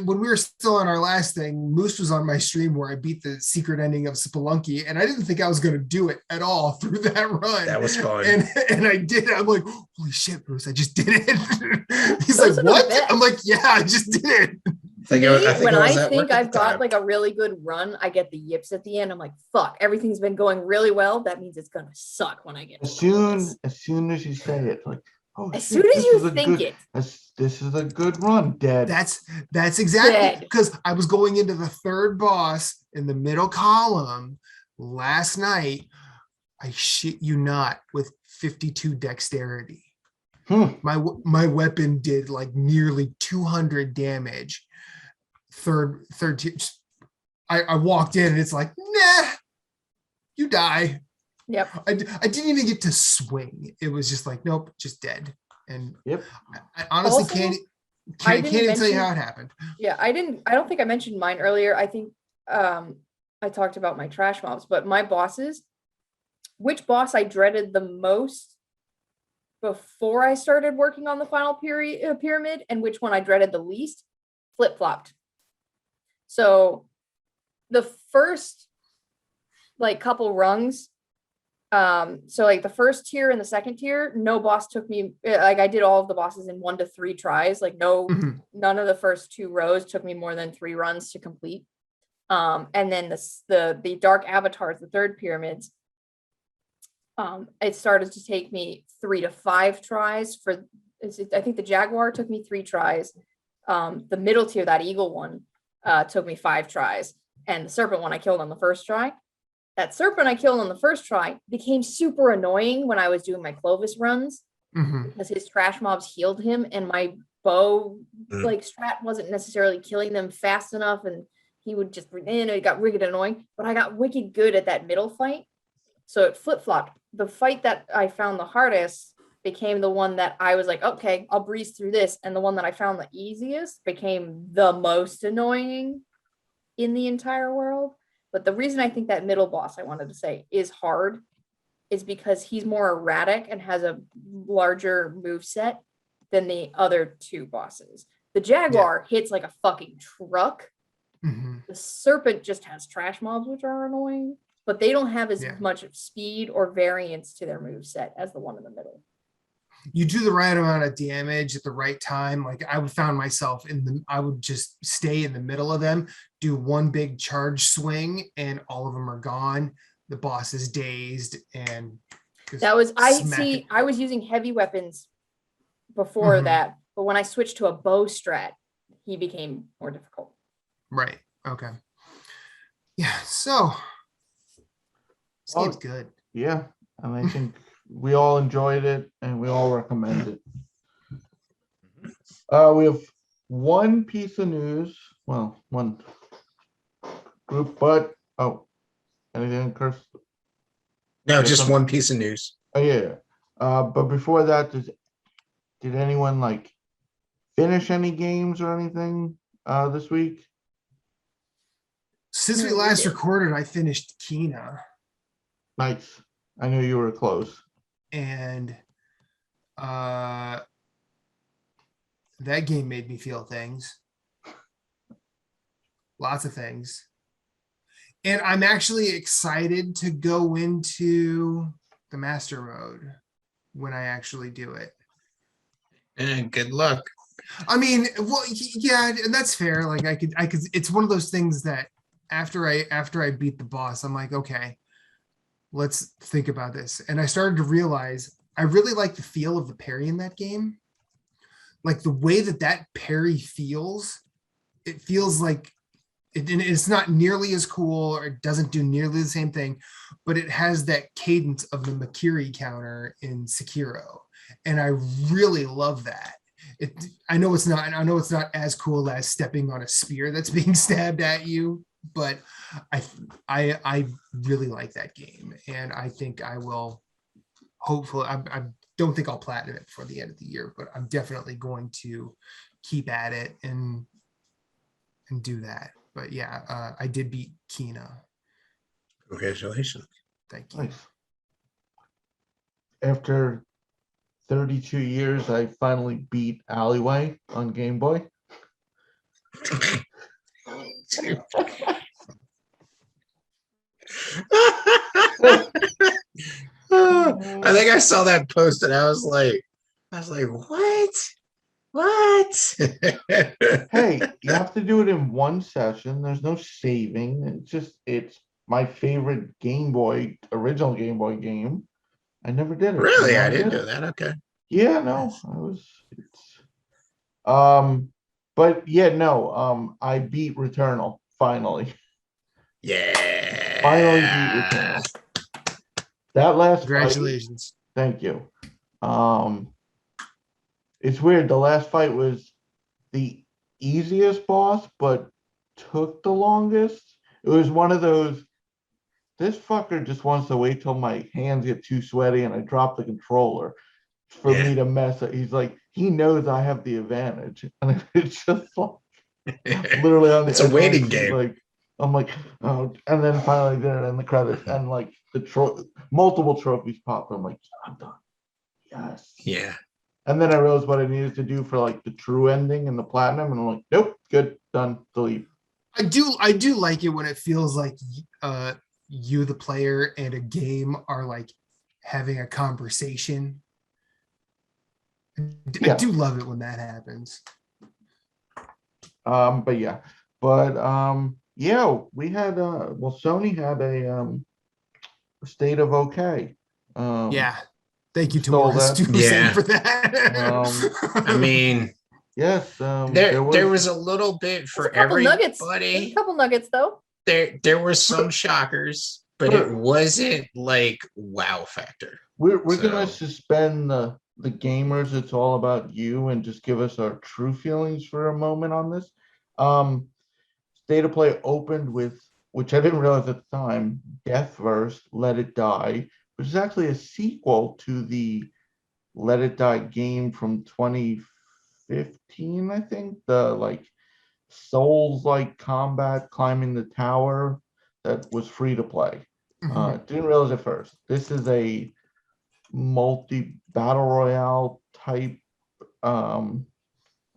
when we were still on our last thing, Moose was on my stream where I beat the secret ending of Spelunky, and I didn't think I was going to do it at all through that run. That was fun. And I did. I'm like, holy shit, Bruce, I just did it. He's like, what? I'm like, yeah, I just did it. When I think I've got like a really good run, I get the yips at the end. I'm like, fuck, everything's been going really well. That means it's gonna suck when I get as soon as you say it, like, Oh, As shit, soon as this you is a think good- it. This is a good run, Dad. That's exactly Dead. because I was going into the third boss in the middle column last night. I shit you not, with 52 dexterity. My weapon did like nearly 200 damage. Third tier. I walked in and it's like, nah, you die. Yep. I didn't even get to swing. It was just like, nope, just dead. And Yep. I honestly Also, can't I even didn't tell you mention- how it happened. Yeah, I don't think I mentioned mine earlier. I think I talked about my trash mobs, but my bosses, which boss I dreaded the most before I started working on the final pyramid, and which one I dreaded the least, flip-flopped. So the first like couple rungs, so like the first tier and the second tier, no boss took me, like I did all of the bosses in 1 to 3 tries. Like Mhm. none of the first 2 rows took me more than 3 runs to complete. And then the dark avatars, the third pyramids, it started to take me 3 to 5 tries for, I think the jaguar took me 3 tries. The middle tier, that eagle one, took me 5 tries, and the serpent one I killed on the first try. That serpent I killed on the first try became super annoying when I was doing my Clovis runs, because his trash mobs healed him, and my bow like strat wasn't necessarily killing them fast enough, and he would just, it got wicked annoying. But I got wicked good at that middle fight, so it flip-flopped. The fight that I found the hardest became the one that I was like, okay, I'll breeze through this, and the one that I found the easiest became the most annoying in the entire world. But the reason I think that middle boss, I wanted to say, is hard is because he's more erratic and has a larger move set than the other 2 bosses. The jaguar hits like a fucking truck. The serpent just has trash mobs, which are annoying, but they don't have as much speed or variance to their move set as the one in the middle. You do the right amount of damage at the right time. Like I would found myself I would just stay in the middle of them, do one big charge swing, and all of them are gone. The boss is dazed, and that was I was using heavy weapons before that, but when I switched to a bow strat, he became more difficult. Right. Okay. Yeah. So this game's good. Yeah, and I think we all enjoyed it and we all recommend it. We have one piece of news. Well, one group, but anything, Chris? No, just one piece of news. Oh yeah. But before that, did anyone like finish any games or anything this week? Since we last recorded, I finished Kena. Nice. I knew you were close. And that game made me feel things. Lots of things. And I'm actually excited to go into the master mode when I actually do it. And good luck. I mean, well, yeah, that's fair. Like I could, it's one of those things that after I beat the boss, I'm like, okay, let's think about this. And I started to realize I really like the feel of the parry in that game. Like the way that parry feels, it feels like it's not nearly as cool, or it doesn't do nearly the same thing, but it has that cadence of the Makiri counter in Sekiro. And I really love that. I know it's not as cool as stepping on a spear that's being stabbed at you, but I really like that game, and I think I will. Hopefully, I don't think I'll platinum it before the end of the year, but I'm definitely going to keep at it and do that. But yeah, I did beat Kena. Congratulations. Thank you. Nice. After 32 years, I finally beat Alleyway on Game Boy. I think I saw that post and I was like, what? What? Hey, you have to do it in one session. There's no saving. It's my favorite Game Boy, original Game Boy game. I never did it. Really? I I never didn't did know it. that. Okay. Yeah, no, I was. But yeah, no. I beat Returnal finally. Finally beat Yeah. Returnal. That last fight. Congratulations. Thank you. It's weird. The last fight was the easiest boss, but took the longest. It was one of those. This fucker just wants to wait till my hands get too sweaty and I drop the controller for me to mess up. He's like, he knows I have the advantage, and it's just like literally on the It's a edge of my waiting seat, game. like I'm like, oh, and then finally did it in the credits, and like multiple trophies popped. I'm like, I'm done. Yes. Yeah. And then I realized what I needed to do for like the true ending and the platinum, and I'm like, nope, good, done, delete. I do like it when it feels like you, the player, and a game are like having a conversation. I do love it when that happens. But yeah, we had Sony had a state of okay. Yeah. Thank you to stole Morris that. Yeah. for that. I mean, yes, there was a little bit for There's a couple nuggets. everybody. There's a couple nuggets though. There were some shockers, but it wasn't like wow factor. We're gonna suspend the gamers. It's all about you, and just give us our true feelings for a moment on this. State of Play opened with, which I didn't realize at the time, Deathverse, Let It Die, which is actually a sequel to the Let It Die game from 2015, I think. The like Souls-like combat climbing the tower that was free to play. Didn't realize at first. This is a multi-battle royale type. I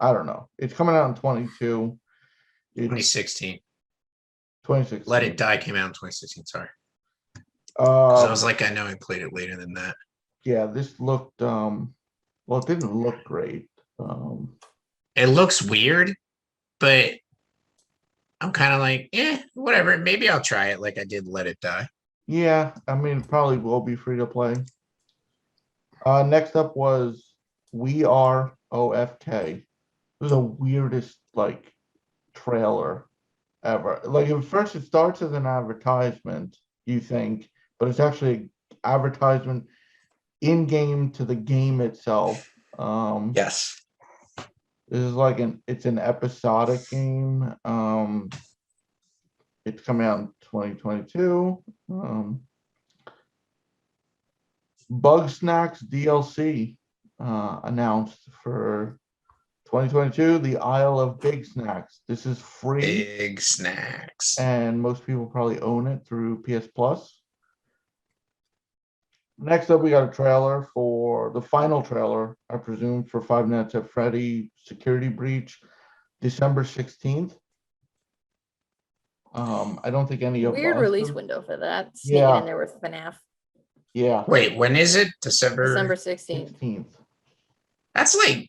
don't know. It's coming out in 2016. 2016. Let It Die came out in 2016. Sorry. I was like, I know I played it later than that. Yeah, this looked well, it didn't look great. It looks weird, but I'm kind of like, whatever. Maybe I'll try it like I did Let It Die. Yeah, I mean, it probably will be free to play. Next up was We Are OFK. It was the weirdest like trailer ever. Like at first it starts as an advertisement, you think, but it's actually an advertisement in game to the game itself. Yes. This is like it's an episodic game. It's coming out in 2022. Bug Snacks DLC announced for 2022, the Isle of Big Snacks. This is free. Big Snacks. And most people probably own it through PS Plus. Next up, we got a trailer for the final trailer, I presume, for Five Nights at Freddy Security Breach, December 16th. I don't think any of Weird us release have- window for that. Sneaking Yeah. in there with FNAF. Yeah. Wait, when is it? December 16th. 16th.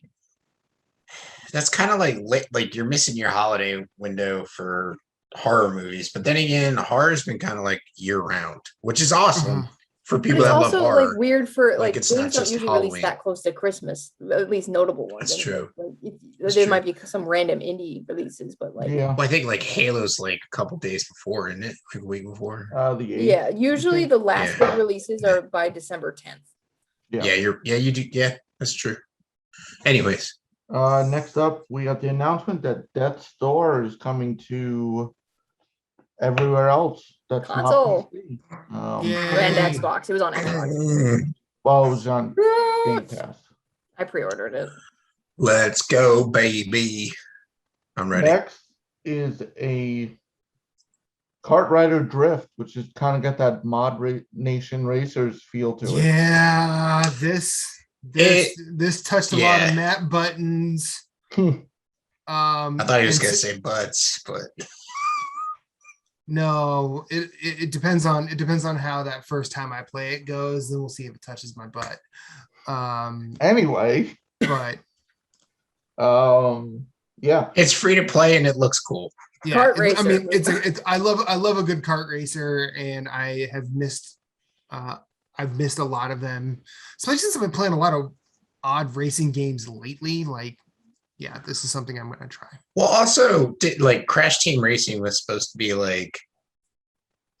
That's kind of like you're missing your holiday window for horror movies. But then again, horror's been kind of like year round, which is awesome for people It's that love also horror. like weird for like it's not games don't just usually Halloween. release that close to Christmas, at least notable ones. That's anyway. true. Like, That's there true. might be some random indie releases, but like Yeah. Well, I think like Halo's like a couple days before, isn't it? Like a week before. The 8th. yeah, usually the last Yeah. big releases are by December 10th. Yeah. You do. Yeah, that's true. Anyways, Next up, we got the announcement that Death's Door is coming to everywhere else. That's Console. not PC. And Xbox. It was on Xbox. Well, it was on Game Pass. I pre-ordered it. let's go, baby. I'm ready. Next is a Kart Rider Drift, which is kind of got that Nation Racers feel to it. Yeah, this touched a lot of map buttons. I thought he was and gonna say butts, but no, it depends on how that first time I play it goes. Then we'll see if it touches my butt. Anyway, But yeah, it's free to play and it looks cool. yeah, Kart I racer. mean, I love a good kart racer, and I have missed I've missed a lot of them, especially since I've been playing a lot of odd racing games lately, like, yeah, this is something I'm gonna try. Well, also, like Crash Team Racing was supposed to be like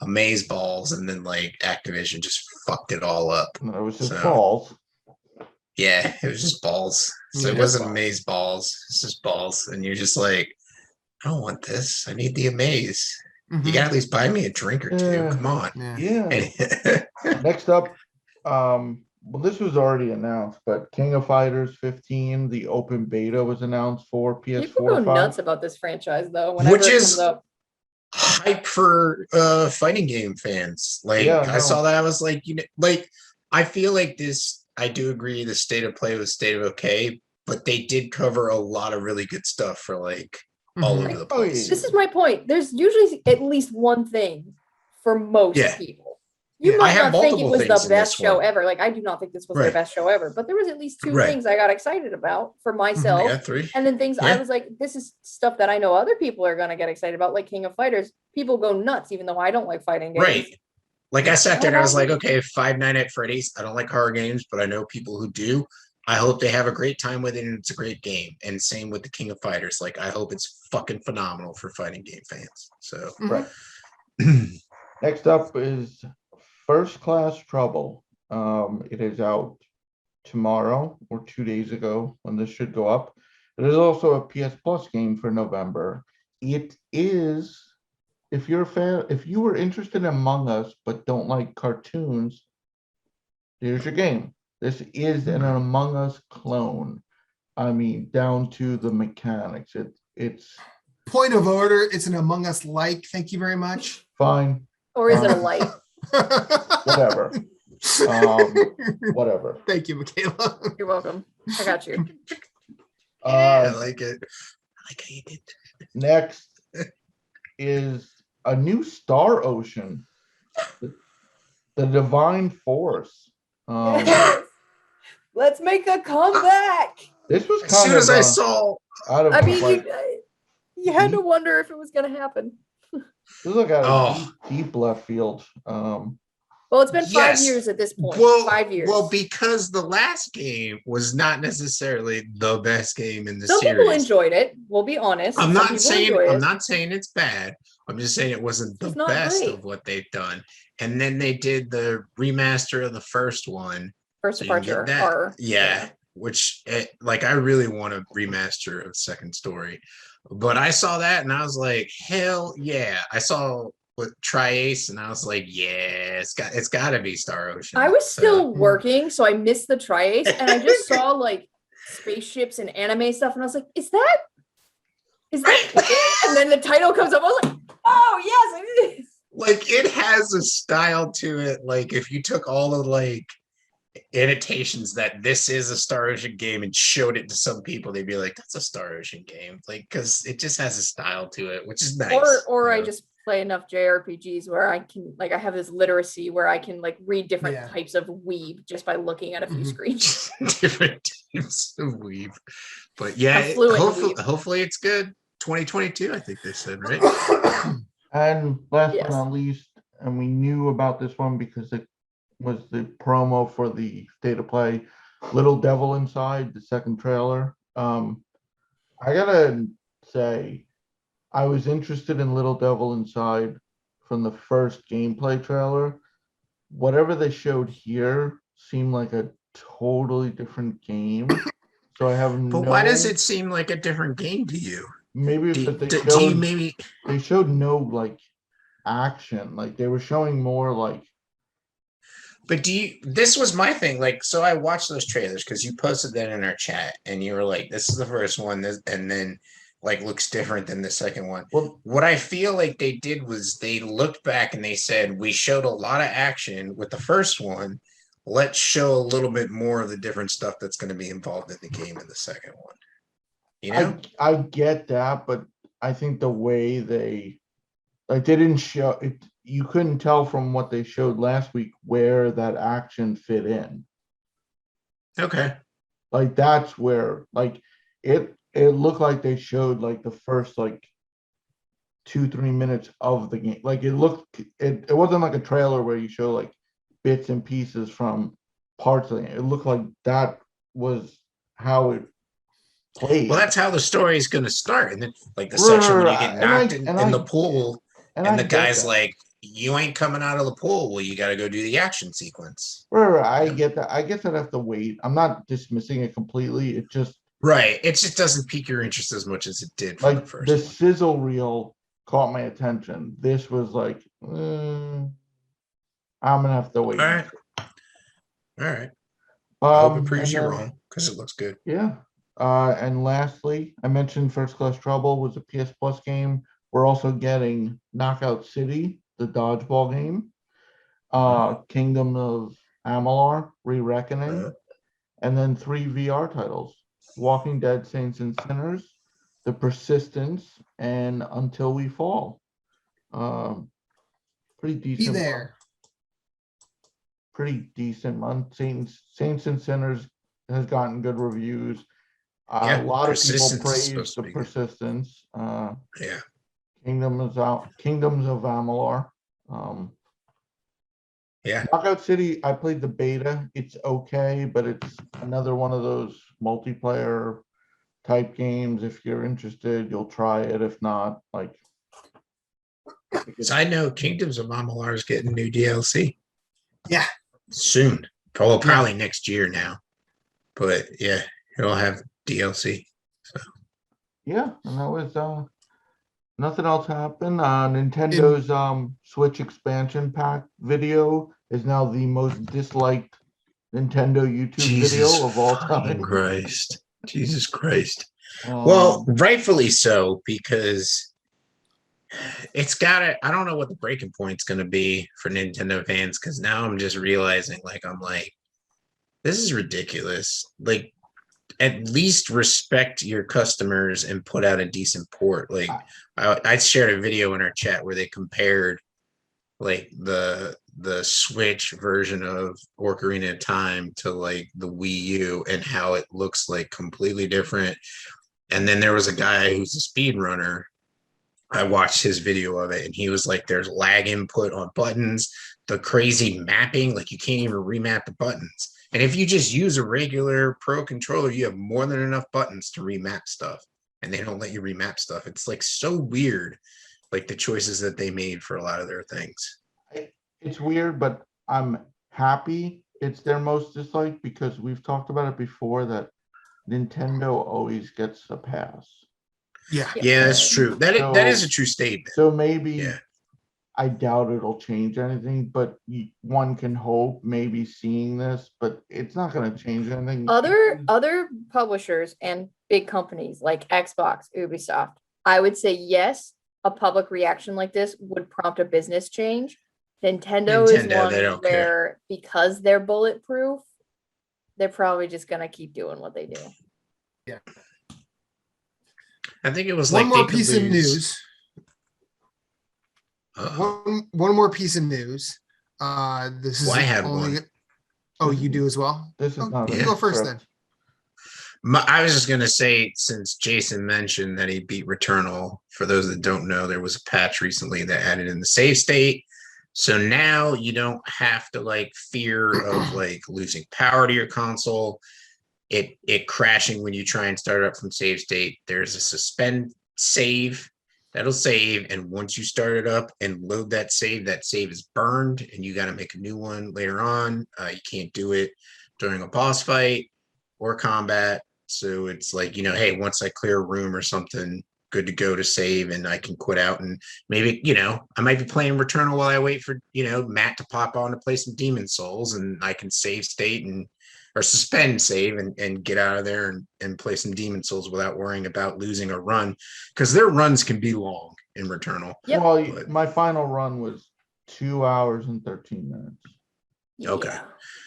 amaze balls, and then like Activision just fucked it all up. No, it was just So- balls. Yeah, it was just balls. So Yeah. it Just wasn't balls. amaze balls. It's just balls, and you're just like, I don't want this. I need the amaze. You Mhm. gotta at least buy me a drink or two. Yeah. Come on. Yeah. Yeah. Next up, well, this was already announced, but King of Fighters 15, the open beta was announced for PS4. People go 5. nuts about this franchise though. Whenever Which it is- comes up, Hype for fighting game fans. Like Yeah, I no. saw that, I was like, like I feel like this. I do agree the state of play was state of okay, but they did cover a lot of really good stuff for like all Mhm. over the Oh, yeah. place. this is my point. There's usually at least one thing for most Yeah. people. You Yeah. might I have not think it multiple was things the in this best show one. ever. Like I do not think this was their Right. best show ever, but there was at least two Right. things I got excited about for myself. Yeah, 3. And then things I Yeah. was like, this is stuff that I know other people are gonna get excited about, like King of Fighters. People go nuts, even though I don't like fighting games. Right. Like I sat there and I was How like, about okay, 5 Nights at Freddy's. I don't like horror games, but I know people who do. I hope they have a great time with it and it's a great game. And same with the King of Fighters. Like I hope it's fucking phenomenal for fighting game fans. So Mhm. Right. Next up is First Class Trouble. It is out tomorrow or 2 days ago when this should go up. It is also a PS Plus game for November. It is, if you're a fan, if you were interested in Among Us but don't like cartoons, here's your game. This is an Among Us clone. I mean, down to the mechanics. It's Point of order, it's an Among Us like. Thank you very much. fine, Or is it a light? whatever. Whatever. Thank you, Michaela. You're welcome. I got you. yeah, I like it. I like how you did that. Next is a new Star Ocean, the Divine Force. Yes. Let's make a comeback. This was As kind soon of as I saw out of I mean, like, you had to wonder if it was gonna happen. this is like out of Oh. deep left field. Well, it's been 5 Yes. years at this point. Well, 5 years. Well, because the last game was not necessarily the best game in the Some series. people enjoyed it. We'll be honest. I'm Some not people saying enjoyed I'm it. not saying it's bad. I'm just saying it wasn't the It's not best great. of what they've done. And then they did the remaster of the first one. First So you can departure. get that. Horror. Yeah, which like I really want a remaster of Second Story, but I saw that and I was like, hell yeah! I saw with Tri-Ace and I was like, yeah, it's got to be Star Ocean. I was So- still working, so I missed the Tri-Ace, and I just saw like spaceships and anime stuff, and I was like, is that cooking? And then the title comes up, I was like, oh yes, it is. like it has a style to it. Like if you took all of like annotations that this is a Star Ocean game and showed it to some people, they'd be like, that's a Star Ocean game. Like, because it just has a style to it, which is nice. Or you I know? just play enough JRPGs where I can like I have this literacy where I can like read different Yeah. types of weeb just by looking at a few Mhm. screens. different types of weave. But yeah, I'm fluent in hopefully, weave. hopefully it's good. 2022, I think they said, right? And last Yes. but not least, and we knew about this one because it was the promo for the State of Play, Little Devil Inside, the second trailer. I gotta say, I was interested in Little Devil Inside from the first gameplay trailer. Whatever they showed here seemed like a totally different game. So I have But why does it seem like a different game to you? maybe Do, because do, do you maybe they showed no like action, like they were showing more like But this was my thing. Like, so I watched those trailers because you posted that in our chat and you were like, this is the first one. And then like looks different than the second one. well, What I feel like they did was they looked back and they said, we showed a lot of action with the first one. Let's show a little bit more of the different stuff that's going to be involved in the game in the second one. You know? I get that, but I think the way they didn't show it, you couldn't tell from what they showed last week where that action fit in. Okay. Like that's where like it looked like they showed like the first like 2-3 minutes of the game. Like it wasn't like a trailer where you show like bits and pieces from parts of the game. It looked like that was how it played. Well, that's how the story is going to start. And then, like, the section when you Right, get and knocked and in the pool, and and I the get guy's that. like, you ain't coming out of the pool. Well, you got to go do the action sequence. Right, I Yeah. get that. I guess I'd have to wait. I'm not dismissing it completely. It just Right. It just doesn't pique your interest as much as it did for the like first the one. sizzle reel caught my attention. This was like, I'm gonna have to wait. All right. All right. I hope it proves And you then, wrong because it looks good. yeah. And lastly, I mentioned First Class Trouble was a PS Plus game. We're also getting Knockout City, the dodgeball game, Kingdom of Amalur, Re-Reckoning, Uh, and then 3 VR titles: Walking Dead, Saints and Sinners, The Persistence, and Until We Fall. Pretty Be decent. there. Pretty decent month. Saints and Sinners has gotten good reviews. Yeah, A lot of people Persistence is supposed praise to the be good. Persistence. Yeah. Kingdoms of Amalur. Yeah. Knockout City, I played the beta. It's okay, but it's another one of those multiplayer type games. If you're interested, you'll try it. If not, like, Side note, Kingdoms of Amalur is getting new DLC Yeah. soon. Probably next year now. But yeah, it'll have DLC. yeah, and that was nothing else happened. Nintendo's Switch expansion pack video is now the most disliked Nintendo YouTube video of all time. Christ. Jesus Christ. Um, Well, rightfully so, because it's got to, I don't know what the breaking point's going to be for Nintendo fans, because now I'm just realizing, like, I'm like, this is ridiculous. Like, at least respect your customers and put out a decent port. Like, I shared a video in our chat where they compared, like, the Switch version of Ocarina of Time to, like, the Wii U and how it looks like completely different. And then there was a guy who's a speedrunner. I watched his video of it, and he was like, there's lag input on buttons, the crazy mapping, like you can't even remap the buttons. And if you just use a regular Pro controller, you have more than enough buttons to remap stuff, and they don't let you remap stuff. It's like so weird, like the choices that they made for a lot of their things. It's weird, but I'm happy it's their most disliked because we've talked about it before that Nintendo always gets a pass. Yeah. Yeah, that's true. That is a true statement. So maybe Yeah. I doubt it'll change anything, but one can hope maybe seeing this, but it's not going to change anything. Other publishers and big companies like Xbox, Ubisoft, I would say yes, a public reaction like this would prompt a business change. Nintendo is one where, because they're bulletproof, they're probably just going to keep doing what they do. Yeah. I think it was one like more piece of news. One more piece of news. This is I had one. Oh, you do as well? This is not you go first then. I was just going to say, since Jason mentioned that he beat Returnal, for those that don't know, there was a patch recently that added in the save state. So now you don't have to like fear of like losing power to your console, it crashing when you try and start it up from save state. There's a suspend save that'll save, and once you start it up and load that save is burned, and you got to make a new one later on. You can't do it during a boss fight or combat. So it's like, hey, once I clear a room or something, good to go to save, and I can quit out, and maybe, I might be playing Returnal while I wait for, Matt to pop on to play some Demon Souls, and I can save state or suspend save and get out of there and play some Demon Souls without worrying about losing a run, because their runs can be long in Returnal. Yep. Well, my final run was 2 hours and 13 minutes. Okay. Yeah.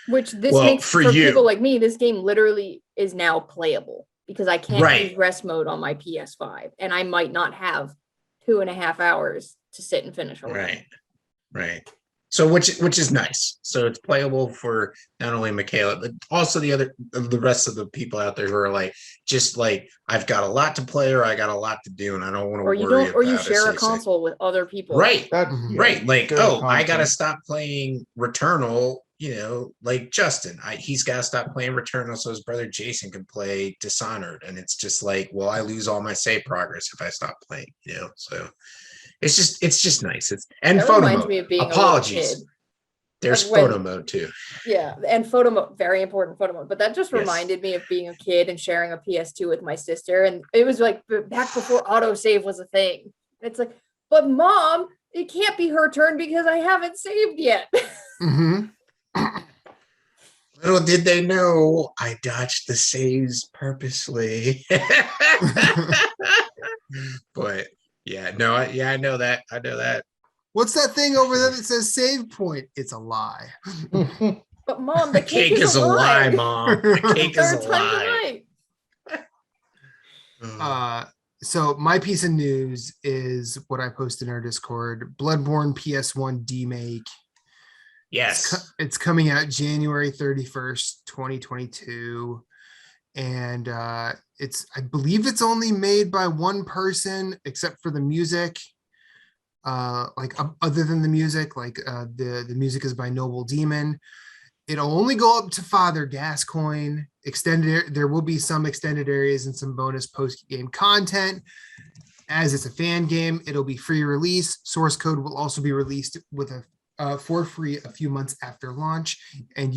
Which makes for people like me, this game literally is now playable because I can't use rest mode on my PS5, and I might not have 2.5 hours to sit and finish a run. Right. So which is nice. So it's playable for not only Michaela, but also the rest of the people out there who are like, just like, I've got a lot to play, or I got a lot to do, and I don't want to worry about. Or you share a console with other people. Right. Like, I got to stop playing Returnal, like Justin, he's got to stop playing Returnal so his brother Jason can play Dishonored. And it's just like, well, I lose all my save progress if I stop playing, so it's just nice. And That photo reminds mode. me of being a little Apologies. kid. There's Of when- photo mode too. Yeah, and photo mode, very important photo mode. But that just Yes. reminded me of being a kid and sharing a PS2 with my sister. And it was like back before autosave was a thing. It's like, but mom, it can't be her turn because I haven't saved yet. Mm-hmm. Little did they know, I dodged the saves purposely. But I know that. What's that thing over there that says save point? It's a lie. But mom, The cake is a lie, Mom. The cake is a Third time lie. tonight. So my piece of news is what I posted in our Discord. Bloodborne PS1 Demake. Yes. It's coming out January 31st, 2022. And I believe it's only made by one person, except for the music. Other than the music, the music is by Noble Demon. It'll only go up to Father Gascoigne. There will be some extended areas and some bonus post-game content. As it's a fan game, it'll be free release. Source code will also be released with for free a few months after launch, and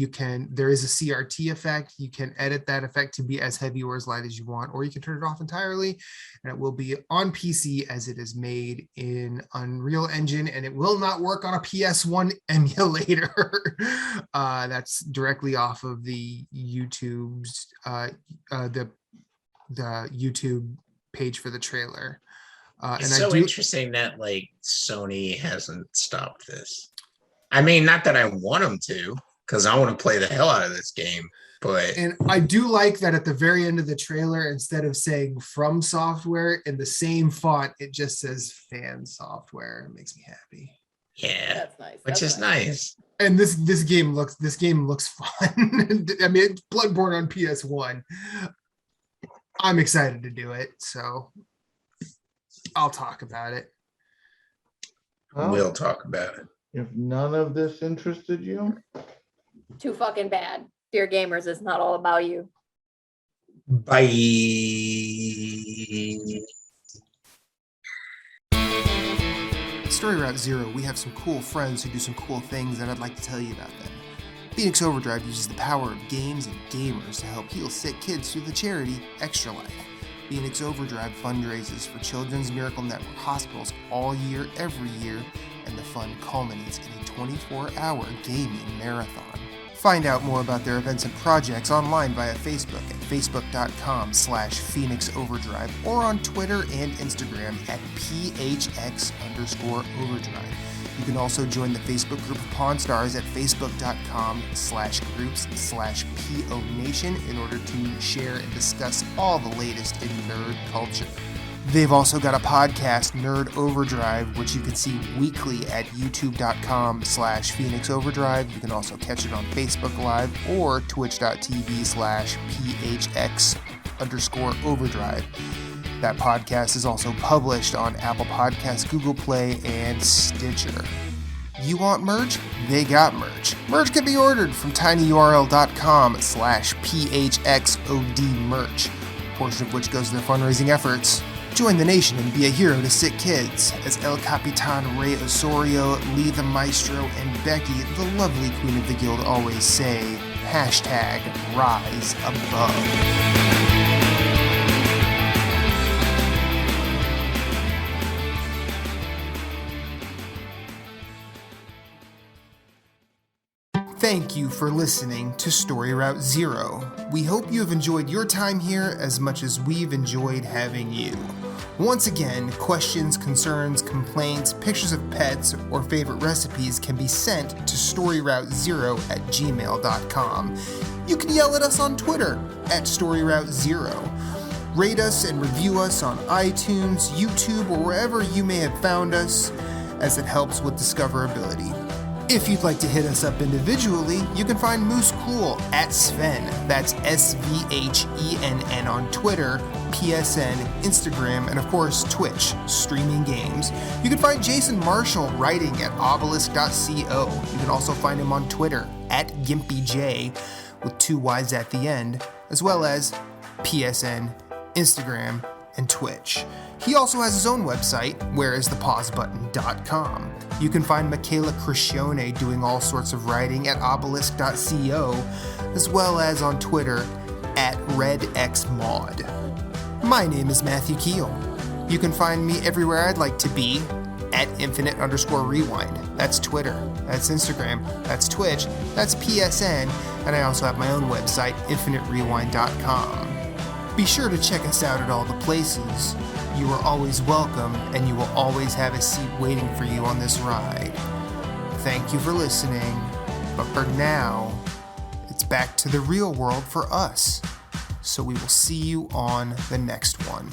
there is a CRT effect. You can edit that effect to be as heavy or as light as you want, or you can turn it off entirely, and it will be on PC as it is made in Unreal Engine, and it will not work on a PS1 emulator. That's directly off of the YouTube's the YouTube page for the trailer. It's interesting that Sony hasn't stopped this. I mean, not that I want them to, because I want to play the hell out of this game. And I do like that at the very end of the trailer, instead of saying From Software in the same font, it just says Fan Software. It makes me happy. Yeah, That's nice. which is nice. And this game looks fun. I mean, it's Bloodborne on PS1. I'm excited to do it, so I'll talk about it. We'll talk about it. If none of this interested you, Too fucking bad. Dear gamers, it's not all about you. Bye. Story Route Zero, we have some cool friends who do some cool things, and I'd like to tell you about them. Phoenix Overdrive uses the power of games and gamers to help heal sick kids through the charity Extra Life. Phoenix Overdrive fundraises for Children's Miracle Network hospitals all year, every year, and the fund culminates in a 24-hour gaming marathon. Find out more about their events and projects online via Facebook at facebook.com/Phoenix Overdrive or on Twitter and Instagram at PHX_Overdrive. You can also join the Facebook group of Pawn Stars at facebook.com/groups/PO Nation in order to share and discuss all the latest in nerd culture. They've also got a podcast, Nerd Overdrive, which you can see weekly at youtube.com/Phoenix Overdrive. You can also catch it on Facebook Live or twitch.tv/PHX_Overdrive. That podcast is also published on Apple Podcasts, Google Play, and Stitcher. You want merch? They got merch. Merch can be ordered from tinyurl.com/PHXOD-merch, a portion of which goes to their fundraising efforts. Join the nation and be a hero to sick kids, as El Capitan Rey Osorio, Lee the Maestro, and Becky, the lovely queen of the guild, always say, #Rise Above. Thank you for listening to Story Route Zero. We hope you have enjoyed your time here as much as we've enjoyed having you. Once again, questions, concerns, complaints, pictures of pets, or favorite recipes can be sent to storyroute0@gmail.com. You can yell at us on Twitter @StoryRoute0. Rate us and review us on iTunes, YouTube, or wherever you may have found us, as it helps with discoverability. If you'd like to hit us up individually, you can find Moose Cool @Sven, that's SVHENN on Twitter, PSN, Instagram, and of course Twitch, streaming games. You can find Jason Marshall writing at obelisk.co. You can also find him on Twitter at GimpyJ with 2 Y's at the end, as well as PSN, Instagram, and Twitch. He also has his own website, whereisthepausebutton.com. You can find Michaela Crescione doing all sorts of writing at obelisk.co, as well as on Twitter at RedXMod. My name is Matthew Keel. You can find me everywhere I'd like to be at infinite_rewind. That's Twitter, that's Instagram, that's Twitch, that's PSN, and I also have my own website, infiniterewind.com. Be sure to check us out at all the places. You are always welcome, and you will always have a seat waiting for you on this ride. Thank you for listening, but for now, it's back to the real world for us. So we will see you on the next one.